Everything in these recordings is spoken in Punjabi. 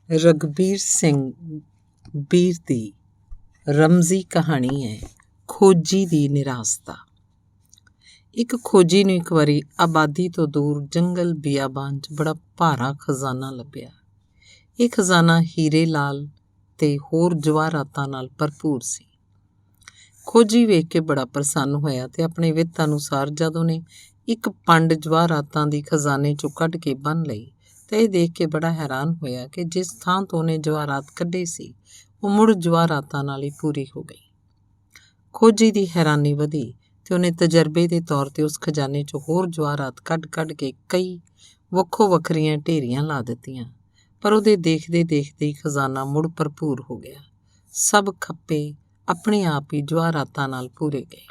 ਰਘਬੀਰ ਸਿੰਘ ਬੀਰ ਦੀ ਰਮਜ਼ੀ ਕਹਾਣੀ ਹੈ ਖੋਜੀ ਦੀ ਨਿਰਾਸਤਾ। ਇੱਕ ਖੋਜੀ ਨੂੰ ਇੱਕ ਵਾਰੀ ਆਬਾਦੀ ਤੋਂ ਦੂਰ ਜੰਗਲ ਬਿਆਬਾਨ 'ਚ ਬੜਾ ਭਾਰਾ ਖਜ਼ਾਨਾ ਲੱਭਿਆ। ਇਹ ਖਜ਼ਾਨਾ ਹੀਰੇ ਲਾਲ ਤੇ ਹੋਰ ਜਵਾਹਰਾਤਾਂ ਨਾਲ ਭਰਪੂਰ ਸੀ। ਖੋਜੀ ਵੇਖ ਕੇ ਬੜਾ ਪ੍ਰਸੰਨ ਹੋਇਆ ਤੇ ਆਪਣੇ ਵਿੱਤ ਅਨੁਸਾਰ ਜਦ ਉਹਨੇ ਇੱਕ ਪੰਡ ਜਵਾਹਰਾਤਾਂ ਦੀ ਖਜ਼ਾਨੇ 'ਚੋਂ ਕੱਢ ਕੇ ਬੰਨ੍ਹ ਲਈ ਤਾਂ ਇਹ ਦੇਖ ਕੇ ਬੜਾ ਹੈਰਾਨ ਹੋਇਆ ਕਿ ਜਿਸ ਥਾਂ ਤੋਂ ਉਹਨੇ ਜਵਾਹਰਾਤ ਕੱਢੇ ਸੀ ਉਹ ਮੁੜ ਜਵਾਹਰਾਤਾਂ ਨਾਲ ਹੀ ਪੂਰੀ ਹੋ ਗਈ। ਖੋਜੀ ਦੀ ਹੈਰਾਨੀ ਵਧੀ ਤੇ ਉਹਨੇ ਤਜਰਬੇ ਦੇ ਤੌਰ 'ਤੇ ਉਸ ਖਜ਼ਾਨੇ 'ਚੋਂ ਹੋਰ ਜਵਾਹਰਾਤ ਕੱਢ ਕੇ ਕਈ ਵੱਖੋ ਵੱਖਰੀਆਂ ਢੇਰੀਆਂ ਲਾ ਦਿੱਤੀਆਂ, ਪਰ ਉਹਦੇ ਦੇਖਦੇ ਦੇਖਦੇ ਹੀ ਖਜ਼ਾਨਾ ਮੁੜ ਭਰਪੂਰ ਹੋ ਗਿਆ। ਸਭ ਖੱਪੇ ਆਪਣੇ ਆਪ ਹੀ ਜਵਾਹਰਾਤਾਂ ਨਾਲ ਪੂਰੇ ਗਏ।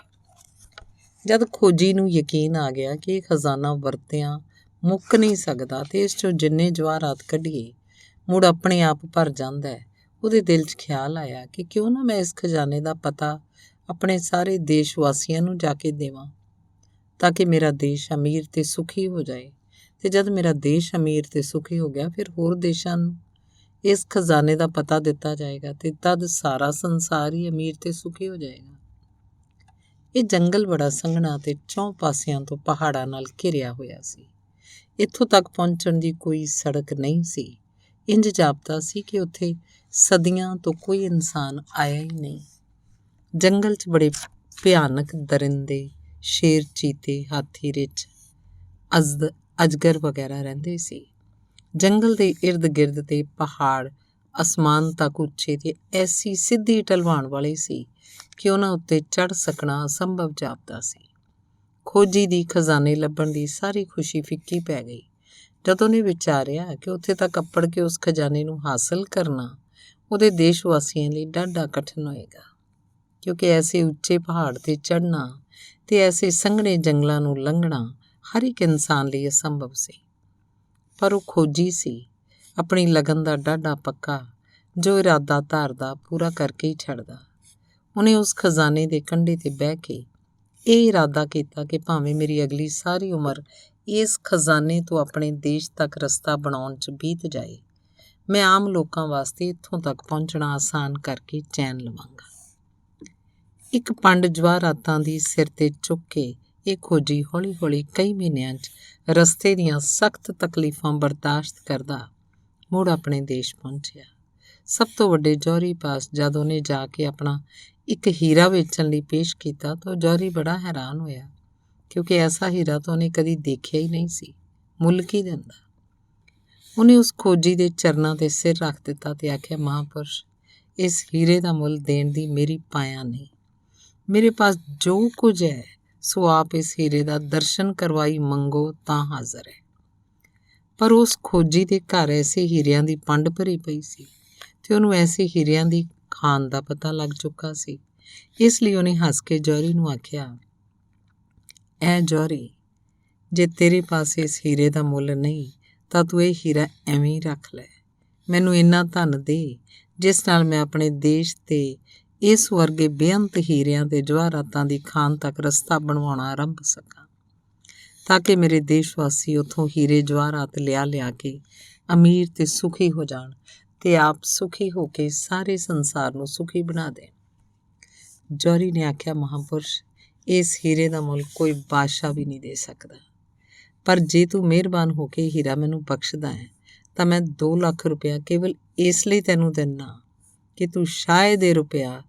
ਜਦ ਖੋਜੀ ਨੂੰ ਯਕੀਨ ਆ ਗਿਆ ਕਿ ਇਹ ਖਜ਼ਾਨਾ ਵਰਤਿਆਂ ਮੁੱਕ ਨਹੀਂ ਸਕਦਾ ਤੇ ਇਸ 'ਚੋਂ ਜਿੰਨੇ ਜਵਾਹਰਾਤ ਕੱਢੀਏ ਮੁੜ ਆਪਣੇ ਆਪ ਭਰ ਜਾਂਦਾ ਹੈ, ਉਹਦੇ ਦਿਲ 'ਚ ਖਿਆਲ ਆਇਆ ਕਿ ਕਿਉਂ ਨਾ ਮੈਂ ਇਸ ਖਜ਼ਾਨੇ ਦਾ ਪਤਾ ਆਪਣੇ ਸਾਰੇ ਦੇਸ਼ ਵਾਸੀਆਂ ਨੂੰ ਜਾ ਕੇ ਦੇਵਾਂ, ਤਾਂ ਕਿ ਮੇਰਾ ਦੇਸ਼ ਅਮੀਰ ਤੇ ਸੁਖੀ ਹੋ ਜਾਏ। ਤੇ ਜਦ ਮੇਰਾ ਦੇਸ਼ ਅਮੀਰ ਤੇ ਸੁਖੀ ਹੋ ਗਿਆ ਫਿਰ ਹੋਰ ਦੇਸ਼ਾਂ ਨੂੰ ਇਸ ਖਜ਼ਾਨੇ ਦਾ ਪਤਾ ਦਿੱਤਾ ਜਾਏਗਾ ਤੇ ਤਦ ਸਾਰਾ ਸੰਸਾਰ ਹੀ ਅਮੀਰ ਤੇ ਸੁਖੀ ਹੋ ਜਾਏਗਾ। ਇਹ ਜੰਗਲ ਬੜਾ ਸੰਘਣਾ ਤੇ ਚੌਂ ਪਾਸਿਆਂ ਤੋਂ ਪਹਾੜਾਂ ਨਾਲ ਘਿਰਿਆ ਹੋਇਆ ਸੀ। ਇੱਥੋਂ ਤੱਕ ਪਹੁੰਚਣ ਦੀ ਕੋਈ ਸੜਕ ਨਹੀਂ ਸੀ। ਇੰਜ ਜਾਪਦਾ ਸੀ ਕਿ ਉੱਥੇ ਸਦੀਆਂ ਤੋਂ ਕੋਈ ਇਨਸਾਨ ਆਇਆ ਹੀ ਨਹੀਂ। ਜੰਗਲ 'ਚ ਬੜੇ ਭਿਆਨਕ ਦਰਿੰਦੇ, ਸ਼ੇਰ, ਚੀਤੇ, ਹਾਥੀ, ਰਿੱਛ, ਅਜਗਰ ਵਗੈਰਾ ਰਹਿੰਦੇ ਸੀ। ਜੰਗਲ ਦੇ ਇਰਦ ਗਿਰਦ ਤੇ ਪਹਾੜ ਅਸਮਾਨ ਤੱਕ ਉੱਚੇ ਤੇ ਐਸੀ ਸਿੱਧੀ ਢਲਵਾਨ ਵਾਲੇ ਸੀ ਕਿ ਉਹਨਾਂ ਉੱਤੇ ਚੜ੍ਹ ਸਕਣਾ ਅਸੰਭਵ ਜਾਪਦਾ ਸੀ। ਖੋਜੀ ਦੀ ਖਜ਼ਾਨੇ ਲੱਭਣ ਦੀ ਸਾਰੀ ਖੁਸ਼ੀ ਫਿੱਕੀ ਪੈ ਗਈ ਜਦ ਉਹਨੇ ਵਿਚਾਰਿਆ ਕਿ ਉੱਥੇ ਤੱਕ ਅੱਪੜ ਕੇ ਉਸ ਖਜ਼ਾਨੇ ਨੂੰ ਹਾਸਲ ਕਰਨਾ ਉਹਦੇ ਦੇਸ਼ ਵਾਸੀਆਂ ਲਈ ਡਾਢਾ ਕਠਿਨ ਹੋਏਗਾ, ਕਿਉਂਕਿ ਐਸੇ ਉੱਚੇ ਪਹਾੜ 'ਤੇ ਚੜ੍ਹਨਾ ਤੇ ਐਸੇ ਸੰਘਣੇ ਜੰਗਲਾਂ ਨੂੰ ਲੰਘਣਾ ਹਰ ਇੱਕ ਇਨਸਾਨ ਲਈ ਅਸੰਭਵ ਸੀ। ਪਰ ਉਹ ਖੋਜੀ ਸੀ, ਆਪਣੀ ਲਗਨ ਦਾ ਡਾਢਾ ਪੱਕਾ, ਜੋ ਇਰਾਦਾ ਧਾਰਦਾ ਪੂਰਾ ਕਰਕੇ ਹੀ ਛੱਡਦਾ। ਉਹਨੇ ਉਸ ਖਜ਼ਾਨੇ ਦੇ ਕੰਢੇ 'ਤੇ ਬਹਿ ਕੇ ਇਹ ਇਰਾਦਾ ਕੀਤਾ ਕਿ ਭਾਵੇਂ ਮੇਰੀ ਅਗਲੀ ਸਾਰੀ ਉਮਰ ਇਸ ਖਜ਼ਾਨੇ ਤੋਂ ਆਪਣੇ ਦੇਸ਼ ਤੱਕ ਰਸਤਾ ਬਣਾਉਣ 'ਚ ਬੀਤ ਜਾਏ, ਮੈਂ ਆਮ ਲੋਕਾਂ ਵਾਸਤੇ ਇੱਥੋਂ ਤੱਕ ਪਹੁੰਚਣਾ ਆਸਾਨ ਕਰਕੇ ਚੈਨ ਲਵਾਂਗਾ। ਇੱਕ ਪੰਡ ਜਵਾਹਰਾਤਾਂ ਦੀ ਸਿਰ 'ਤੇ ਚੁੱਕ ਕੇ ਇਹ ਖੋਜੀ ਹੌਲੀ ਹੌਲੀ ਕਈ ਮਹੀਨਿਆਂ 'ਚ ਰਸਤੇ ਦੀਆਂ ਸਖਤ ਤਕਲੀਫਾਂ ਬਰਦਾਸ਼ਤ ਕਰਦਾ ਮੁੜ ਆਪਣੇ ਦੇਸ਼ ਪਹੁੰਚਿਆ। ਸਭ ਤੋਂ ਵੱਡੇ ਜੌਹਰੀ ਪਾਸ ਜਦ ਉਹਨੇ ਜਾ ਕੇ ਆਪਣਾ ਇੱਕ ਹੀਰਾ ਵੇਚਣ ਲਈ ਪੇਸ਼ ਕੀਤਾ ਤਾਂ ਉਹ ਜੌਹਰੀ ਬੜਾ ਹੈਰਾਨ ਹੋਇਆ, ਕਿਉਂਕਿ ਐਸਾ ਹੀਰਾ ਤਾਂ ਉਹਨੇ ਕਦੀ ਦੇਖਿਆ ਹੀ ਨਹੀਂ ਸੀ। ਮੁੱਲ ਕੀ ਦਿੰਦਾ? ਉਹਨੇ ਉਸ ਖੋਜੀ ਦੇ ਚਰਨਾਂ 'ਤੇ ਸਿਰ ਰੱਖ ਦਿੱਤਾ ਤੇ ਆਖਿਆ, ਮਹਾਂਪੁਰਸ਼, ਇਸ ਹੀਰੇ ਦਾ ਮੁੱਲ ਦੇਣ ਦੀ ਮੇਰੀ ਪਾਇਆ ਨਹੀਂ। ਮੇਰੇ ਪਾਸ ਜੋ ਕੁਝ ਹੈ ਸੋ ਆਪ ਇਸ ਹੀਰੇ ਦਾ ਦਰਸ਼ਨ ਕਰਵਾਈ ਮੰਗੋ ਤਾਂ ਹਾਜ਼ਰ ਹੈ। ਪਰ ਉਸ ਖੋਜੀ ਦੇ ਘਰ ਐਸੇ ਹੀਰਿਆਂ ਦੀ ਪੰਡ ਭਰੀ ਪਈ ਸੀ ਤੇ ਉਹਨੂੰ ਐਸੇ ਹੀਰਿਆਂ ਦੀ ਖਾਨ ਦਾ ਪਤਾ ਲੱਗ ਚੁੱਕਾ ਸੀ। ਇਸ ਲਈ ਉਹਨੇ ਹੱਸ ਕੇ ਜੌਹਰੀ ਨੂੰ ਆਖਿਆ, ਐ ਜੌਹਰੀ, ਜੇ ਤੇਰੇ ਪਾਸ ਇਸ ਹੀਰੇ ਦਾ ਮੁੱਲ ਨਹੀਂ ਤਾਂ ਤੂੰ ਇਹ ਹੀਰਾ ਐਵੇਂ ਹੀ ਰੱਖ ਲੈ। ਮੈਨੂੰ ਇੰਨਾ ਧਨ ਦੇ ਜਿਸ ਨਾਲ ਮੈਂ ਆਪਣੇ ਦੇਸ਼ ਤੇ ਇਸ ਵਰਗੇ ਬੇਅੰਤ ਹੀਰਿਆਂ ਤੇ ਜਵਾਹਰਾਤਾਂ ਦੀ ਖਾਨ ਤੱਕ ਰਸਤਾ ਬਣਵਾਉਣਾ ਆਰੰਭ ਸਕਾਂ, ਤਾਂ ਕਿ ਮੇਰੇ ਦੇਸ਼ ਵਾਸੀ ਉੱਥੋਂ ਹੀਰੇ ਜਵਾਹਰਾਤ ਲਿਆ ਕੇ ਅਮੀਰ ਤੇ ਸੁਖੀ ਹੋ ਜਾਣ ਤੇ ਆਪ ਸੁਖੀ ਹੋ ਕੇ ਸਾਰੇ ਸੰਸਾਰ ਨੂੰ ਸੁਖੀ ਬਣਾ ਦੇਣ। ਜੌਹਰੀ ਨੇ ਆਖਿਆ, ਮਹਾਂਪੁਰਸ਼, ਇਸ ਹੀਰੇ ਦਾ ਮੁੱਲ ਕੋਈ ਬਾਦਸ਼ਾਹ ਵੀ ਨਹੀਂ ਦੇ ਸਕਦਾ, ਪਰ ਜੇ ਤੂੰ ਮਿਹਰਬਾਨ ਹੋ ਕੇ ਹੀਰਾ ਮੈਨੂੰ ਬਖਸ਼ਦਾ ਹੈ ਤਾਂ ਮੈਂ 2 ਲੱਖ ਰੁਪਇਆ ਕੇਵਲ ਇਸ ਲਈ ਤੈਨੂੰ ਦਿੰਦਾ ਕਿ ਤੂੰ ਸ਼ਾਇਦ ਇਹ ਰੁਪਇਆ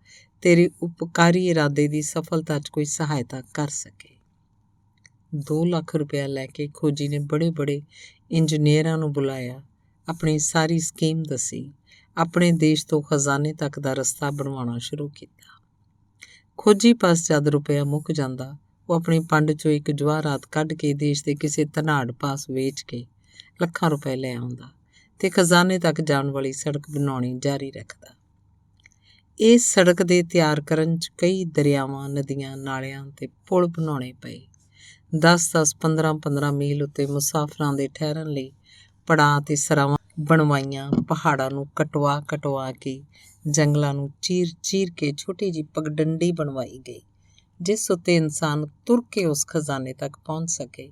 ਤੇਰੇ ਉਪਕਾਰੀ ਇਰਾਦੇ ਦੀ ਸਫਲਤਾ 'ਚ ਕੋਈ ਸਹਾਇਤਾ ਕਰ ਸਕੇ। 2 ਲੱਖ ਰੁਪਇਆ ਲੈ ਕੇ ਖੋਜੀ ਨੇ ਬੜੇ ਇੰਜੀਨੀਅਰਾਂ ਨੂੰ ਬੁਲਾਇਆ, ਆਪਣੀ ਸਾਰੀ ਸਕੀਮ ਦੱਸੀ, ਆਪਣੇ ਦੇਸ਼ ਤੋਂ ਖਜ਼ਾਨੇ ਤੱਕ ਦਾ ਰਸਤਾ ਬਣਵਾਉਣਾ ਸ਼ੁਰੂ ਕੀਤਾ। ਖੋਜੀ ਪਾਸ ਜਦ ਰੁਪਇਆ ਮੁੱਕ ਜਾਂਦਾ ਉਹ ਆਪਣੀ ਪੰਡ 'ਚੋਂ ਇੱਕ ਜਵਾਹਰਾਤ ਕੱਢ ਕੇ ਦੇਸ਼ ਦੇ ਕਿਸੇ ਧਨਾਢ ਪਾਸ ਵੇਚ ਕੇ ਲੱਖਾਂ ਰੁਪਏ ਲੈ ਆਉਂਦਾ ਤੇ ਖਜ਼ਾਨੇ ਤੱਕ ਜਾਣ ਵਾਲੀ ਸੜਕ ਬਣਾਉਣੀ ਜਾਰੀ ਰੱਖਦਾ। ਇਸ ਸੜਕ ਦੇ ਤਿਆਰ ਕਰਨ 'ਚ ਕਈ ਦਰਿਆਵਾਂ, ਨਦੀਆਂ, ਨਾਲਿਆਂ ਤੇ ਪੁਲ ਬਣਾਉਣੇ ਪਏ। 10-10, 15-15 ਮੀਲ ਉੱਤੇ ਮੁਸਾਫਰਾਂ ਦੇ ਠਹਿਰਨ ਲਈ ਪੜਾਅ ਤੇ ਸਰਾਵਾਂ ਬਣਵਾਈਆਂ। ਪਹਾੜਾਂ ਨੂੰ ਕਟਵਾ ਕੇ ਜੰਗਲਾਂ ਨੂੰ ਚੀਰ ਕੇ ਛੋਟੀ ਜਿਹੀ ਪਗਡੰਡੀ ਬਣਵਾਈ ਗਈ, ਜਿਸ ਉੱਤੇ ਇਨਸਾਨ ਤੁਰ ਕੇ ਉਸ ਖਜ਼ਾਨੇ ਤੱਕ ਪਹੁੰਚ ਸਕੇ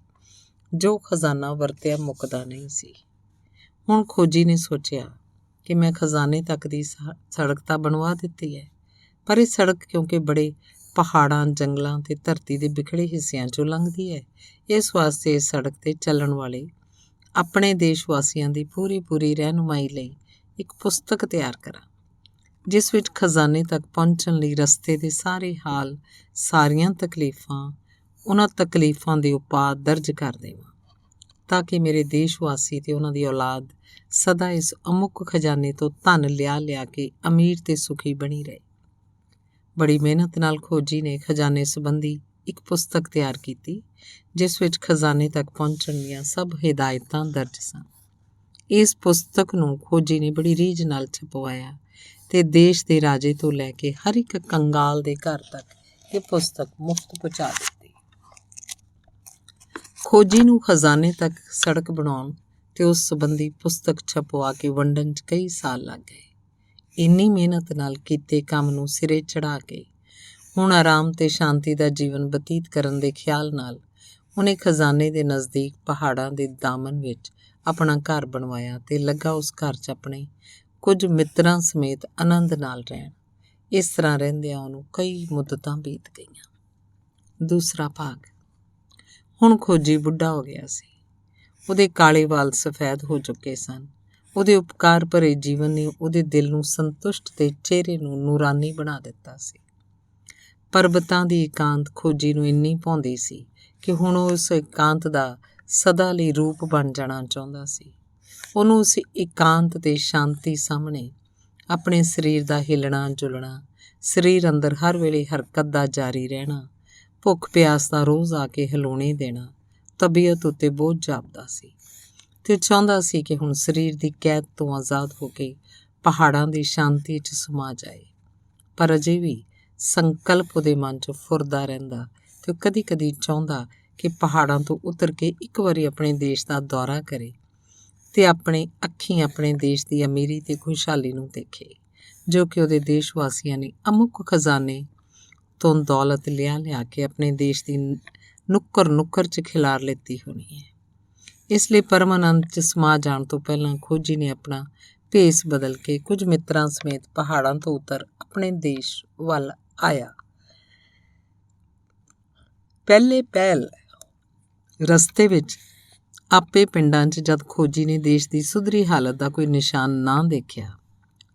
ਜੋ ਖਜ਼ਾਨਾ ਵਰਤਿਆ ਮੁੱਕਦਾ ਨਹੀਂ ਸੀ। ਹੁਣ ਖੋਜੀ ਨੇ ਸੋਚਿਆ ਕਿ ਮੈਂ ਖਜ਼ਾਨੇ ਤੱਕ ਦੀ ਸੜਕ ਤਾਂ ਬਣਵਾ ਦਿੱਤੀ ਹੈ, ਪਰ ਇਹ ਸੜਕ ਕਿਉਂਕਿ ਬੜੇ ਪਹਾੜਾਂ, ਜੰਗਲਾਂ ਤੇ ਧਰਤੀ ਦੇ ਵਿਖੜੇ ਹਿੱਸਿਆਂ 'ਚੋਂ ਲੰਘਦੀ ਹੈ, ਇਸ ਵਾਸਤੇ ਇਸ ਸੜਕ 'ਤੇ ਚੱਲਣ ਵਾਲੇ ਆਪਣੇ ਦੇਸ਼ ਵਾਸੀਆਂ ਦੀ ਪੂਰੀ ਰਹਿਨੁਮਾਈ ਲਈ ਇੱਕ ਪੁਸਤਕ ਤਿਆਰ ਕਰਾਂ, ਜਿਸ ਵਿੱਚ ਖਜ਼ਾਨੇ ਤੱਕ ਪਹੁੰਚਣ ਲਈ ਰਸਤੇ ਦੇ ਸਾਰੇ ਹਾਲ, ਸਾਰੀਆਂ ਤਕਲੀਫਾਂ, ਉਹਨਾਂ ਤਕਲੀਫਾਂ ਦੇ ਉਪਾਅ ਦਰਜ ਕਰ ਦੇਵਾਂ, ਤਾਂ ਕਿ ਮੇਰੇ ਦੇਸ਼ ਵਾਸੀ ਤੇ ਉਹਨਾਂ ਦੀ ਔਲਾਦ ਸਦਾ ਇਸ ਅਮੁੱਕ ਖਜ਼ਾਨੇ ਤੋਂ ਧਨ ਲਿਆ ਕੇ ਅਮੀਰ ਤੇ ਸੁਖੀ ਬਣੀ ਰਹੇ। ਬੜੀ ਮਿਹਨਤ ਨਾਲ ਖੋਜੀ ਨੇ ਖਜ਼ਾਨੇ ਸੰਬੰਧੀ ਇੱਕ ਪੁਸਤਕ ਤਿਆਰ ਕੀਤੀ, ਜਿਸ ਵਿੱਚ ਖਜ਼ਾਨੇ ਤੱਕ ਪਹੁੰਚਣ ਦੀਆਂ ਸਭ ਹਿਦਾਇਤਾਂ ਦਰਜ ਸਨ। ਇਸ ਪੁਸਤਕ ਨੂੰ ਖੋਜੀ ਨੇ ਬੜੀ ਰੀਝ ਨਾਲ ਛਪਵਾਇਆ ਤੇ ਦੇਸ਼ ਦੇ ਰਾਜੇ ਤੋਂ ਲੈ ਕੇ ਹਰ ਇੱਕ ਕੰਗਾਲ ਦੇ ਘਰ ਤੱਕ ਇਹ ਪੁਸਤਕ ਮੁਫਤ ਪਹੁੰਚਾ ਦਿੱਤੀ। ਖੋਜੀ ਨੂੰ ਖਜ਼ਾਨੇ ਤੱਕ ਸੜਕ ਬਣਾਉਣ ਤੇ ਉਸ ਸੰਬੰਧੀ ਪੁਸਤਕ ਛਪਵਾ ਕੇ ਵੰਡਣ 'ਚ ਕਈ ਸਾਲ ਲੱਗ ਗਏ। ਇੰਨੀ ਮਿਹਨਤ ਨਾਲ ਕੀਤੇ ਕੰਮ ਨੂੰ ਸਿਰੇ ਚੜ੍ਹਾ ਕੇ ਹੁਣ ਆਰਾਮ ਤੇ ਸ਼ਾਂਤੀ ਦਾ ਜੀਵਨ ਬਤੀਤ ਕਰਨ ਦੇ ਖਿਆਲ ਨਾਲ ਉਹਨੇ ਖਜ਼ਾਨੇ ਦੇ ਨਜ਼ਦੀਕ ਪਹਾੜਾਂ ਦੇ ਦਾਮਨ ਵਿੱਚ ਆਪਣਾ ਘਰ ਬਣਵਾਇਆ ਤੇ ਲੱਗਾ ਉਸ ਘਰ 'ਚ ਆਪਣੇ ਕੁਝ ਮਿੱਤਰਾਂ ਸਮੇਤ ਆਨੰਦ ਨਾਲ ਰਹਿਣ। ਇਸ ਤਰ੍ਹਾਂ ਰਹਿੰਦਿਆਂ ਉਹਨੂੰ ਕਈ ਮੁੱਦਤਾਂ ਬੀਤ ਗਈਆਂ। ਦੂਸਰਾ ਭਾਗ। ਹੁਣ ਖੋਜੀ ਬੁੱਢਾ ਹੋ ਗਿਆ ਸੀ। ਉਹਦੇ ਕਾਲੇ ਵਾਲ ਸਫੈਦ ਹੋ ਚੁੱਕੇ ਸਨ। ਉਹਦੇ ਉਪਕਾਰ ਭਰੇ ਜੀਵਨ ਨੇ ਉਹਦੇ ਦਿਲ ਨੂੰ ਸੰਤੁਸ਼ਟ ਤੇ ਚਿਹਰੇ ਨੂੰ ਨੂਰਾਨੀ ਬਣਾ ਦਿੱਤਾ ਸੀ। ਪਰਬਤਾਂ ਦੀ ਇਕਾਂਤ ਖੋਜੀ ਨੂੰ ਇੰਨੀ ਭਾਉਂਦੀ ਸੀ ਕਿ ਹੁਣ ਉਹ ਉਸ ਇਕਾਂਤ ਦਾ ਸਦਾ ਲਈ ਰੂਪ ਬਣ ਜਾਣਾ ਚਾਹੁੰਦਾ ਸੀ। ਉਹਨੂੰ ਉਸ ਇਕਾਂਤ ਤੇ ਸ਼ਾਂਤੀ ਸਾਹਮਣੇ ਆਪਣੇ ਸਰੀਰ ਦਾ ਹਿੱਲਣਾ ਜੁਲਣਾ, ਸਰੀਰ ਅੰਦਰ ਹਰ ਵੇਲੇ ਹਰਕਤ ਦਾ ਜਾਰੀ ਰਹਿਣਾ, ਭੁੱਖ ਪਿਆਸ ਦਾ ਰੋਜ਼ ਆ ਕੇ ਹਿਲਾਉਣੇ ਦੇਣਾ ਤਬੀਅਤ ਉੱਤੇ ਬੋਝ ਜਾਪਦਾ ਸੀ ਤੇ ਚਾਹੁੰਦਾ ਸੀ ਕਿ ਹੁਣ ਸਰੀਰ ਦੀ ਕੈਦ ਤੋਂ ਆਜ਼ਾਦ ਹੋ ਕੇ ਪਹਾੜਾਂ ਦੀ ਸ਼ਾਂਤੀ 'ਚ ਸਮਾ ਜਾਏ। ਪਰ ਅਜੇ ਵੀ ਸੰਕਲਪ ਉਹਦੇ ਮਨ 'ਚ ਫੁਰਦਾ ਰਹਿੰਦਾ ਤੇ ਉਹ ਕਦੀ ਚਾਹੁੰਦਾ ਕਿ ਪਹਾੜਾਂ ਤੋਂ ਉਤਰ ਕੇ ਇੱਕ ਵਾਰੀ ਆਪਣੇ ਦੇਸ਼ ਦਾ ਦੌਰਾ ਕਰੇ ਤੇ ਆਪਣੇ ਅੱਖੀਂ ਆਪਣੇ ਦੇਸ਼ ਦੀ ਅਮੀਰੀ ਤੇ ਖੁਸ਼ਹਾਲੀ ਨੂੰ ਦੇਖੇ, ਜੋ ਕਿ ਉਹਦੇ ਦੇਸ਼ ਵਾਸੀਆਂ ਨੇ ਅਮੁੱਕ ਖਜ਼ਾਨੇ ਤੋਂ ਦੌਲਤ ਲਿਆ ਕੇ ਆਪਣੇ ਦੇਸ਼ ਦੀ ਨੁੱਕਰ 'ਚ ਖਿਲਾਰ ਲਿੱਤੀ ਹੋਣੀ ਹੈ। ਇਸ ਲਈ ਪਰਮਾਨੰਦ 'ਚ ਸਮਾ ਜਾਣ ਤੋਂ ਪਹਿਲਾਂ ਖੋਜੀ ਨੇ ਆਪਣਾ ਭੇਸ ਬਦਲ ਕੇ ਕੁਝ ਮਿੱਤਰਾਂ ਸਮੇਤ ਪਹਾੜਾਂ ਤੋਂ ਉਤਰ ਆਪਣੇ ਦੇਸ਼ ਵੱਲ ਆਇਆ। ਪਹਿਲ ਰਸਤੇ ਵਿੱਚ ਆਪੇ ਪਿੰਡਾਂ 'ਚ ਜਦ ਖੋਜੀ ਨੇ ਦੇਸ਼ ਦੀ ਸੁਧਰੀ ਹਾਲਤ ਦਾ ਕੋਈ ਨਿਸ਼ਾਨ ਨਾ ਦੇਖਿਆ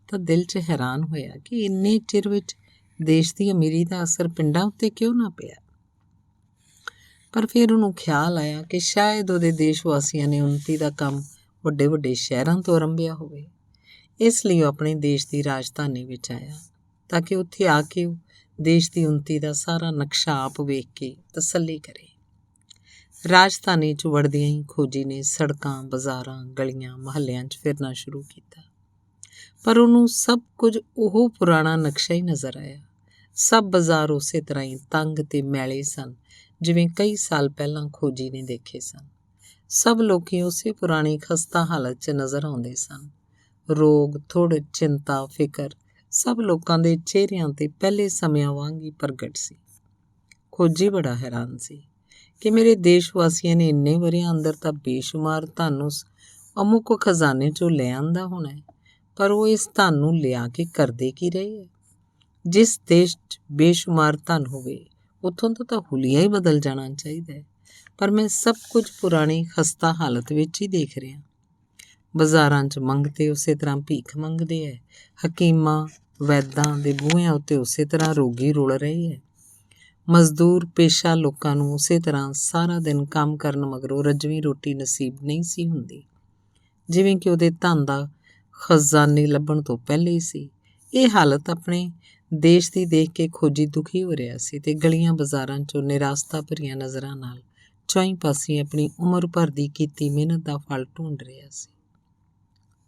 ਤਾਂ ਦਿਲ 'ਚ ਹੈਰਾਨ ਹੋਇਆ ਕਿ ਇੰਨੇ ਚਿਰ ਵਿੱਚ ਦੇਸ਼ ਦੀ ਅਮੀਰੀ ਦਾ ਅਸਰ ਪਿੰਡਾਂ ਉੱਤੇ ਕਿਉਂ ਨਾ ਪਿਆ। ਪਰ ਫਿਰ ਉਹਨੂੰ ਖਿਆਲ ਆਇਆ ਕਿ ਸ਼ਾਇਦ ਉਹਦੇ ਦੇਸ਼ ਵਾਸੀਆਂ ਨੇ ਉੱਨਤੀ ਦਾ ਕੰਮ ਵੱਡੇ ਸ਼ਹਿਰਾਂ ਤੋਂ ਆਰੰਭਿਆ ਹੋਵੇ। ਇਸ ਲਈ ਉਹ ਆਪਣੇ ਦੇਸ਼ ਦੀ ਰਾਜਧਾਨੀ ਵਿੱਚ ਆਇਆ ਤਾਂ ਕਿ ਉੱਥੇ ਆ ਕੇ ਉਹ ਦੇਸ਼ ਦੀ ਉੱਨਤੀ ਦਾ ਸਾਰਾ ਨਕਸ਼ਾ ਆਪ ਵੇਖ ਕੇ ਤਸੱਲੀ ਕਰੇ। ਰਾਜਧਾਨੀ 'ਚ ਵੜਦਿਆਂ ਹੀ ਖੋਜੀ ਨੇ ਸੜਕਾਂ, ਬਾਜ਼ਾਰਾਂ, ਗਲੀਆਂ, ਮੁਹੱਲਿਆਂ 'ਚ ਫਿਰਨਾ ਸ਼ੁਰੂ ਕੀਤਾ, ਪਰ ਉਹਨੂੰ ਸਭ ਕੁਝ ਉਹ ਪੁਰਾਣਾ ਨਕਸ਼ਾ ਹੀ ਨਜ਼ਰ ਆਇਆ। ਸਭ ਬਾਜ਼ਾਰ ਉਸੇ ਤਰ੍ਹਾਂ ਹੀ ਤੰਗ ਤੇ ਮੈਲੇ ਸਨ ਜਿਵੇਂ ਕਈ ਸਾਲ ਪਹਿਲਾਂ ਖੋਜੀ ਨੇ ਦੇਖੇ ਸਨ। ਸਭ ਲੋਕੀ ਉਸੇ ਪੁਰਾਣੀ ਖਸਤਾ ਹਾਲਤ 'ਚ ਨਜ਼ਰ ਆਉਂਦੇ ਸਨ। ਰੋਗ, ਥੁੜ, ਚਿੰਤਾ, ਫਿਕਰ ਸਭ ਲੋਕਾਂ ਦੇ ਚਿਹਰਿਆਂ 'ਤੇ ਪਹਿਲੇ ਸਮਿਆਂ ਵਾਂਗ ਹੀ ਪ੍ਰਗਟ ਸੀ। ਖੋਜੀ ਬੜਾ ਹੈਰਾਨ ਸੀ ਕਿ ਮੇਰੇ ਦੇਸ਼ ਵਾਸੀਆਂ ਨੇ ਇੰਨੇ ਵਰ੍ਹਿਆਂ ਅੰਦਰ ਤਾਂ ਬੇਸ਼ੁਮਾਰ ਧਨ ਉਸ ਅਮੁੱਕ ਖਜ਼ਾਨੇ 'ਚੋਂ ਲੈ ਆਂਦਾ ਹੋਣਾ ਹੈ, ਪਰ ਉਹ ਇਸ ਧਨ ਨੂੰ ਲਿਆ ਕੇ ਕਰਦੇ ਕੀ ਰਹੇ ਹੈ। ਜਿਸ ਦੇਸ਼ 'ਚ ਬੇਸ਼ੁਮਾਰ ਧਨ ਹੋਵੇ ਉੱਥੋਂ ਤਾਂ ਹੁਲੀਆ ਹੀ ਬਦਲ ਜਾਣਾ ਚਾਹੀਦਾ ਹੈ, ਪਰ ਮੈਂ ਸਭ ਕੁਝ ਪੁਰਾਣੀ ਖਸਤਾ ਹਾਲਤ ਵਿੱਚ ਹੀ ਦੇਖ ਰਿਹਾ। ਬਾਜ਼ਾਰਾਂ 'ਚ ਮੰਗਤੇ ਉਸੇ ਤਰ੍ਹਾਂ ਭੀਖ ਮੰਗਦੇ ਹੈ। ਹਕੀਮਾਂ, ਵੈਦਾਂ ਦੇ ਬੂਹਿਆਂ ਉੱਤੇ ਉਸੇ ਤਰ੍ਹਾਂ ਰੋਗੀ ਰੁਲ ਰਹੇ ਹੈ। ਮਜ਼ਦੂਰ ਪੇਸ਼ਾ ਲੋਕਾਂ ਨੂੰ ਉਸੇ ਤਰ੍ਹਾਂ ਸਾਰਾ ਦਿਨ ਕੰਮ ਕਰਨ ਮਗਰੋਂ ਰੱਜਵੀਂ ਰੋਟੀ ਨਸੀਬ ਨਹੀਂ ਸੀ ਹੁੰਦੀ, ਜਿਵੇਂ ਕਿ ਉਹਦੇ ਧਨ ਦਾ ਖਜ਼ਾਨੇ ਲੱਭਣ ਤੋਂ ਪਹਿਲੇ ਹੀ ਸੀ। ਇਹ ਹਾਲਤ ਆਪਣੇ ਦੇਸ਼ ਦੀ ਦੇਖ ਕੇ ਖੋਜੀ ਦੁਖੀ ਹੋ ਰਿਹਾ ਸੀ ਤੇ ਗਲੀਆਂ ਬਾਜ਼ਾਰਾਂ 'ਚੋਂ ਨਿਰਾਸਤਾ ਭਰੀਆਂ ਨਜ਼ਰਾਂ ਨਾਲ ਚੌਂ ਪਾਸੇ ਆਪਣੀ ਉਮਰ ਭਰ ਦੀ ਕੀਤੀ ਮਿਹਨਤ ਦਾ ਫਲ ਢੂੰਡ ਰਿਹਾ ਸੀ।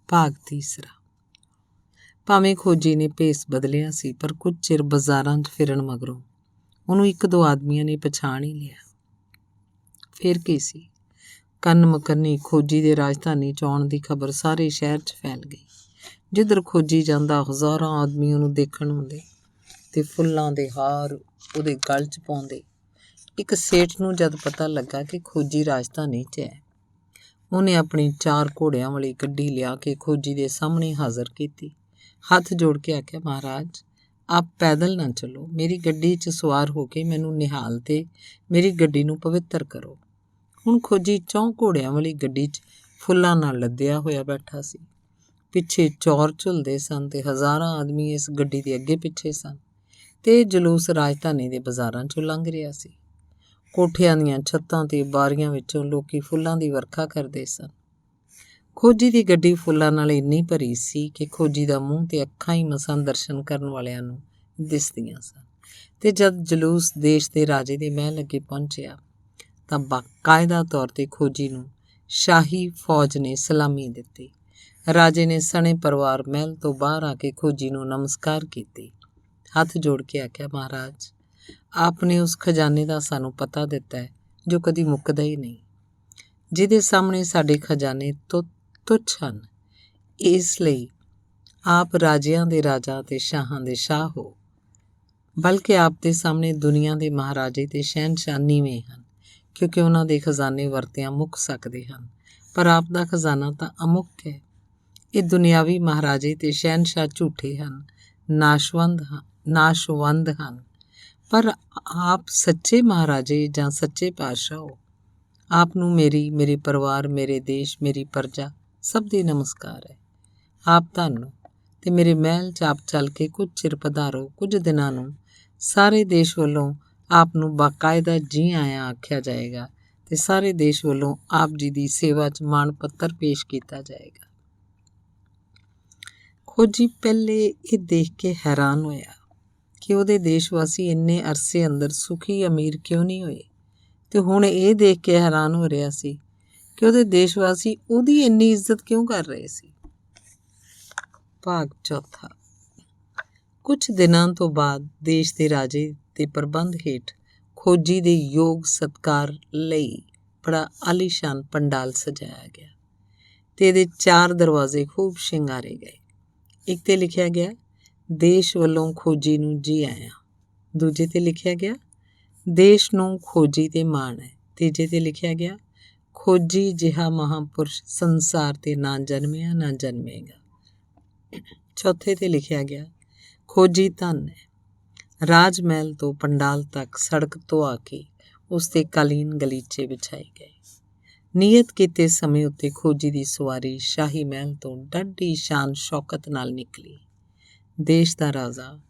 ਭਾਗ ਤੀਸਰਾ। ਭਾਵੇਂ ਖੋਜੀ ਨੇ ਭੇਸ ਬਦਲਿਆ ਸੀ, ਪਰ ਕੁਝ ਚਿਰ ਬਾਜ਼ਾਰਾਂ 'ਚ ਫਿਰਨ ਮਗਰੋਂ ਉਹਨੂੰ ਇੱਕ ਦੋ ਆਦਮੀਆਂ ਨੇ ਪਛਾਣ ਹੀ ਲਿਆ। ਫਿਰ ਕੀ ਸੀ, ਕੰਨ ਮਕੰਨੀ ਖੋਜੀ ਦੇ ਰਾਜਧਾਨੀ 'ਚ ਆਉਣ ਦੀ ਖਬਰ ਸਾਰੇ ਸ਼ਹਿਰ 'ਚ ਫੈਲ ਗਈ। ਜਿੱਧਰ ਖੋਜੀ ਜਾਂਦਾ ਹਜ਼ਾਰਾਂ ਆਦਮੀ ਉਹਨੂੰ ਦੇਖਣ ਆਉਂਦੇ ਤੇ ਫੁੱਲਾਂ ਦੇ ਹਾਰ ਉਹਦੇ ਗਲ 'ਚ ਪਾਉਂਦੇ। ਇੱਕ ਸੇਠ ਨੂੰ ਜਦ ਪਤਾ ਲੱਗਾ ਕਿ ਖੋਜੀ ਰਾਜਧਾਨੀ 'ਚ ਹੈ, ਉਹਨੇ ਆਪਣੀ 4 ਘੋੜਿਆਂ ਵਾਲੀ ਗੱਡੀ ਲਿਆ ਕੇ ਖੋਜੀ ਦੇ ਸਾਹਮਣੇ ਹਾਜ਼ਰ ਕੀਤੀ। ਹੱਥ ਜੋੜ ਕੇ ਆਖਿਆ, ਮਹਾਰਾਜ ਆਪ ਪੈਦਲ ਨਾ ਚਲੋ, ਮੇਰੀ ਗੱਡੀ 'ਚ ਸਵਾਰ ਹੋ ਕੇ ਮੈਨੂੰ ਨਿਹਾਲ ਤੇ ਮੇਰੀ ਗੱਡੀ ਨੂੰ ਪਵਿੱਤਰ ਕਰੋ। ਹੁਣ ਖੋਜੀ 4 ਘੋੜਿਆਂ ਵਾਲੀ ਗੱਡੀ 'ਚ ਫੁੱਲਾਂ ਨਾਲ ਲੱਦਿਆ ਹੋਇਆ ਬੈਠਾ ਸੀ। ਪਿੱਛੇ ਚੌਰ ਝੁਲਦੇ ਸਨ ਤੇ ਹਜ਼ਾਰਾਂ ਆਦਮੀ ਇਸ ਗੱਡੀ ਦੇ ਅੱਗੇ ਪਿੱਛੇ ਸਨ ਤੇ ਇਹ ਜਲੂਸ ਰਾਜਧਾਨੀ ਦੇ ਬਾਜ਼ਾਰਾਂ 'ਚੋਂ ਲੰਘ ਰਿਹਾ ਸੀ। ਕੋਠਿਆਂ ਦੀਆਂ ਛੱਤਾਂ ਤੇ ਬਾਰੀਆਂ ਵਿੱਚੋਂ ਲੋਕੀ ਫੁੱਲਾਂ ਦੀ ਵਰਖਾ ਕਰਦੇ ਸਨ। ਖੋਜੀ ਦੀ ਗੱਡੀ ਫੁੱਲਾਂ ਨਾਲ ਇੰਨੀ ਭਰੀ ਸੀ ਕਿ ਖੋਜੀ ਦਾ ਮੂੰਹ ਤੇ ਅੱਖਾਂ ਹੀ ਮਸਾਂ ਦਰਸ਼ਨ ਕਰਨ ਵਾਲਿਆਂ ਨੂੰ ਦਿਸਦੀਆਂ ਸਨ। ਤੇ ਜਦ ਜਲੂਸ ਦੇਸ਼ ਦੇ ਰਾਜੇ ਦੇ ਮਹਿਲ ਅੱਗੇ ਪਹੁੰਚਿਆ ਤਾਂ ਬਾਕਾਇਦਾ ਤੌਰ ਤੇ ਖੋਜੀ ਨੂੰ ਸ਼ਾਹੀ ਫੌਜ ਨੇ ਸਲਾਮੀ ਦਿੱਤੀ। ਰਾਜੇ ਨੇ ਸਣੇ ਪਰਿਵਾਰ ਮਹਿਲ ਤੋਂ ਬਾਹਰ ਆ ਕੇ ਖੋਜੀ ਨੂੰ ਨਮਸਕਾਰ ਕੀਤੀ। ਹੱਥ ਜੋੜ ਕੇ ਆਖਿਆ, ਮਹਾਰਾਜ ਆਪ ਨੇ ਉਸ ਖਜ਼ਾਨੇ ਦਾ ਸਾਨੂੰ ਪਤਾ ਦਿੱਤਾ ਹੈ ਜੋ ਕਦੀ ਮੁੱਕਦਾ ਹੀ ਨਹੀਂ, ਜਿਹਦੇ ਸਾਹਮਣੇ ਸਾਡੇ ਖਜ਼ਾਨੇ ਤੁੱਛ ਹਨ। ਇਸ ਲਈ ਆਪ ਰਾਜਿਆਂ ਦੇ ਰਾਜਾ ਤੇ ਸ਼ਾਹਾਂ ਦੇ ਸ਼ਾਹ ਹੋ, ਬਲਕਿ ਆਪ ਦੇ ਸਾਹਮਣੇ ਦੁਨੀਆ ਦੇ ਮਹਾਰਾਜੇ ਤੇ ਸ਼ਹਿਨਸ਼ਾਹ ਨੀਵੇਂ ਹਨ, ਕਿਉਂਕਿ ਉਹਨਾਂ ਦੇ ਖਜ਼ਾਨੇ ਵਰਤਿਆਂ ਮੁੱਕ ਸਕਦੇ ਹਨ, ਪਰ ਆਪ ਦਾ ਖਜ਼ਾਨਾ ਤਾਂ ਅਮੁੱਕ ਹੈ। ਇਹ ਦੁਨਿਆਵੀ ਮਹਾਰਾਜੇ ਤੇ ਸ਼ਹਿਨਸ਼ਾਹ ਝੂਠੇ ਹਨ, ਨਾਸ਼ਵੰਦ ਹਨ, ਪਰ ਆਪ ਸੱਚੇ ਮਹਾਰਾਜੇ ਜਾਂ ਸੱਚੇ ਪਾਤਸ਼ਾਹ ਹੋ। ਆਪ ਨੂੰ ਮੇਰੇ ਪਰਿਵਾਰ, ਮੇਰੇ ਦੇਸ਼, ਮੇਰੀ ਪ੍ਰਜਾ ਸਭ ਦੀ ਨਮਸਕਾਰ ਹੈ। ਆਪ ਧੰਨ ਹੋ ਤੇ ਮੇਰੇ ਮਹਿਲ 'ਚ ਆਪ ਚੱਲ ਕੇ ਕੁਝ ਚਿਰ ਪਧਾਰੋ। ਕੁਝ ਦਿਨਾਂ ਨੂੰ ਸਾਰੇ ਦੇਸ਼ ਵੱਲੋਂ ਆਪ ਨੂੰ ਬਾਕਾਇਦਾ ਜੀ ਆਇਆਂ ਆਖਿਆ ਜਾਏਗਾ ਤੇ ਸਾਰੇ ਦੇਸ਼ ਵੱਲੋਂ ਆਪ ਜੀ ਦੀ ਸੇਵਾ 'ਚ ਮਾਣ ਪੱਤਰ ਪੇਸ਼ ਕੀਤਾ ਜਾਏਗਾ। ਖੋਜੀ ਪਹਿਲੇ ਇਹ ਦੇਖ ਕੇ ਹੈਰਾਨ ਹੋਇਆ ਕਿ ਉਹਦੇ ਦੇਸ਼ ਵਾਸੀ ਇੰਨੇ ਅਰਸੇ ਅੰਦਰ ਸੁਖੀ ਅਮੀਰ ਕਿਉਂ ਨਹੀਂ ਹੋਏ, ਤੇ ਹੁਣ ਇਹ ਦੇਖ ਕੇ ਹੈਰਾਨ ਹੋ ਰਿਹਾ ਸੀ ਕਿ ਉਹਦੇ ਦੇਸ਼ ਵਾਸੀ ਉਹਦੀ ਇੰਨੀ ਇੱਜ਼ਤ ਕਿਉਂ ਕਰ ਰਹੇ ਸੀ। ਭਾਗ ਚੌਥਾ। ਕੁਝ ਦਿਨਾਂ ਤੋਂ ਬਾਅਦ ਦੇਸ਼ ਦੇ ਰਾਜੇ ਦੇ ਪ੍ਰਬੰਧ ਹੇਠ ਖੋਜੀ ਦੇ ਯੋਗ ਸਤਿਕਾਰ ਲਈ ਬੜਾ ਆਲੀਸ਼ਾਨ ਪੰਡਾਲ ਸਜਾਇਆ ਗਿਆ ਤੇ ਇਹਦੇ 4 ਦਰਵਾਜ਼ੇ ਖੂਬ ਸ਼ਿੰਗਾਰੇ ਗਏ। ਇੱਕ ਤੇ ਲਿਖਿਆ ਗਿਆ, ਦੇਸ਼ ਵੱਲੋਂ ਖੋਜੀ ਨੂੰ ਜੀ ਆਇਆਂ। ਦੂਜੇ ਤੇ ਲਿਖਿਆ ਗਿਆ, ਦੇਸ਼ ਨੂੰ ਖੋਜੀ ਤੇ ਮਾਣ ਹੈ। ਤੀਜੇ ਤੇ ਲਿਖਿਆ ਗਿਆ, ਖੋਜੀ ਜਿਹਾ ਮਹਾਂਪੁਰਸ਼ ਸੰਸਾਰ ਤੇ ਨਾ ਜਨਮਿਆ ਨਾ ਜਨਮੇਗਾ। ਚੌਥੇ ਤੇ ਲਿਖਿਆ ਗਿਆ, ਖੋਜੀ ਧੰਨ ਹੈ। ਰਾਜ ਮਹਿਲ ਤੋਂ ਪੰਡਾਲ ਤੱਕ ਸੜਕ ਧੋਆ ਕੇ ਉਸ ਤੇ ਕਾਲੀਨ ਗਲੀਚੇ ਵਿਛਾਏ ਗਏ। ਨਿਯਤ ਕੀਤੇ ਸਮੇਂ ਉੱਤੇ ਖੋਜੀ ਦੀ ਸਵਾਰੀ ਸ਼ਾਹੀ ਮਹਿਲ ਤੋਂ ਡਾਢੀ ਸ਼ਾਨ ਸ਼ੌਕਤ ਨਾਲ ਨਿਕਲੀ। ਦੇਸ਼ ਦਾ ਰਾਜਾ,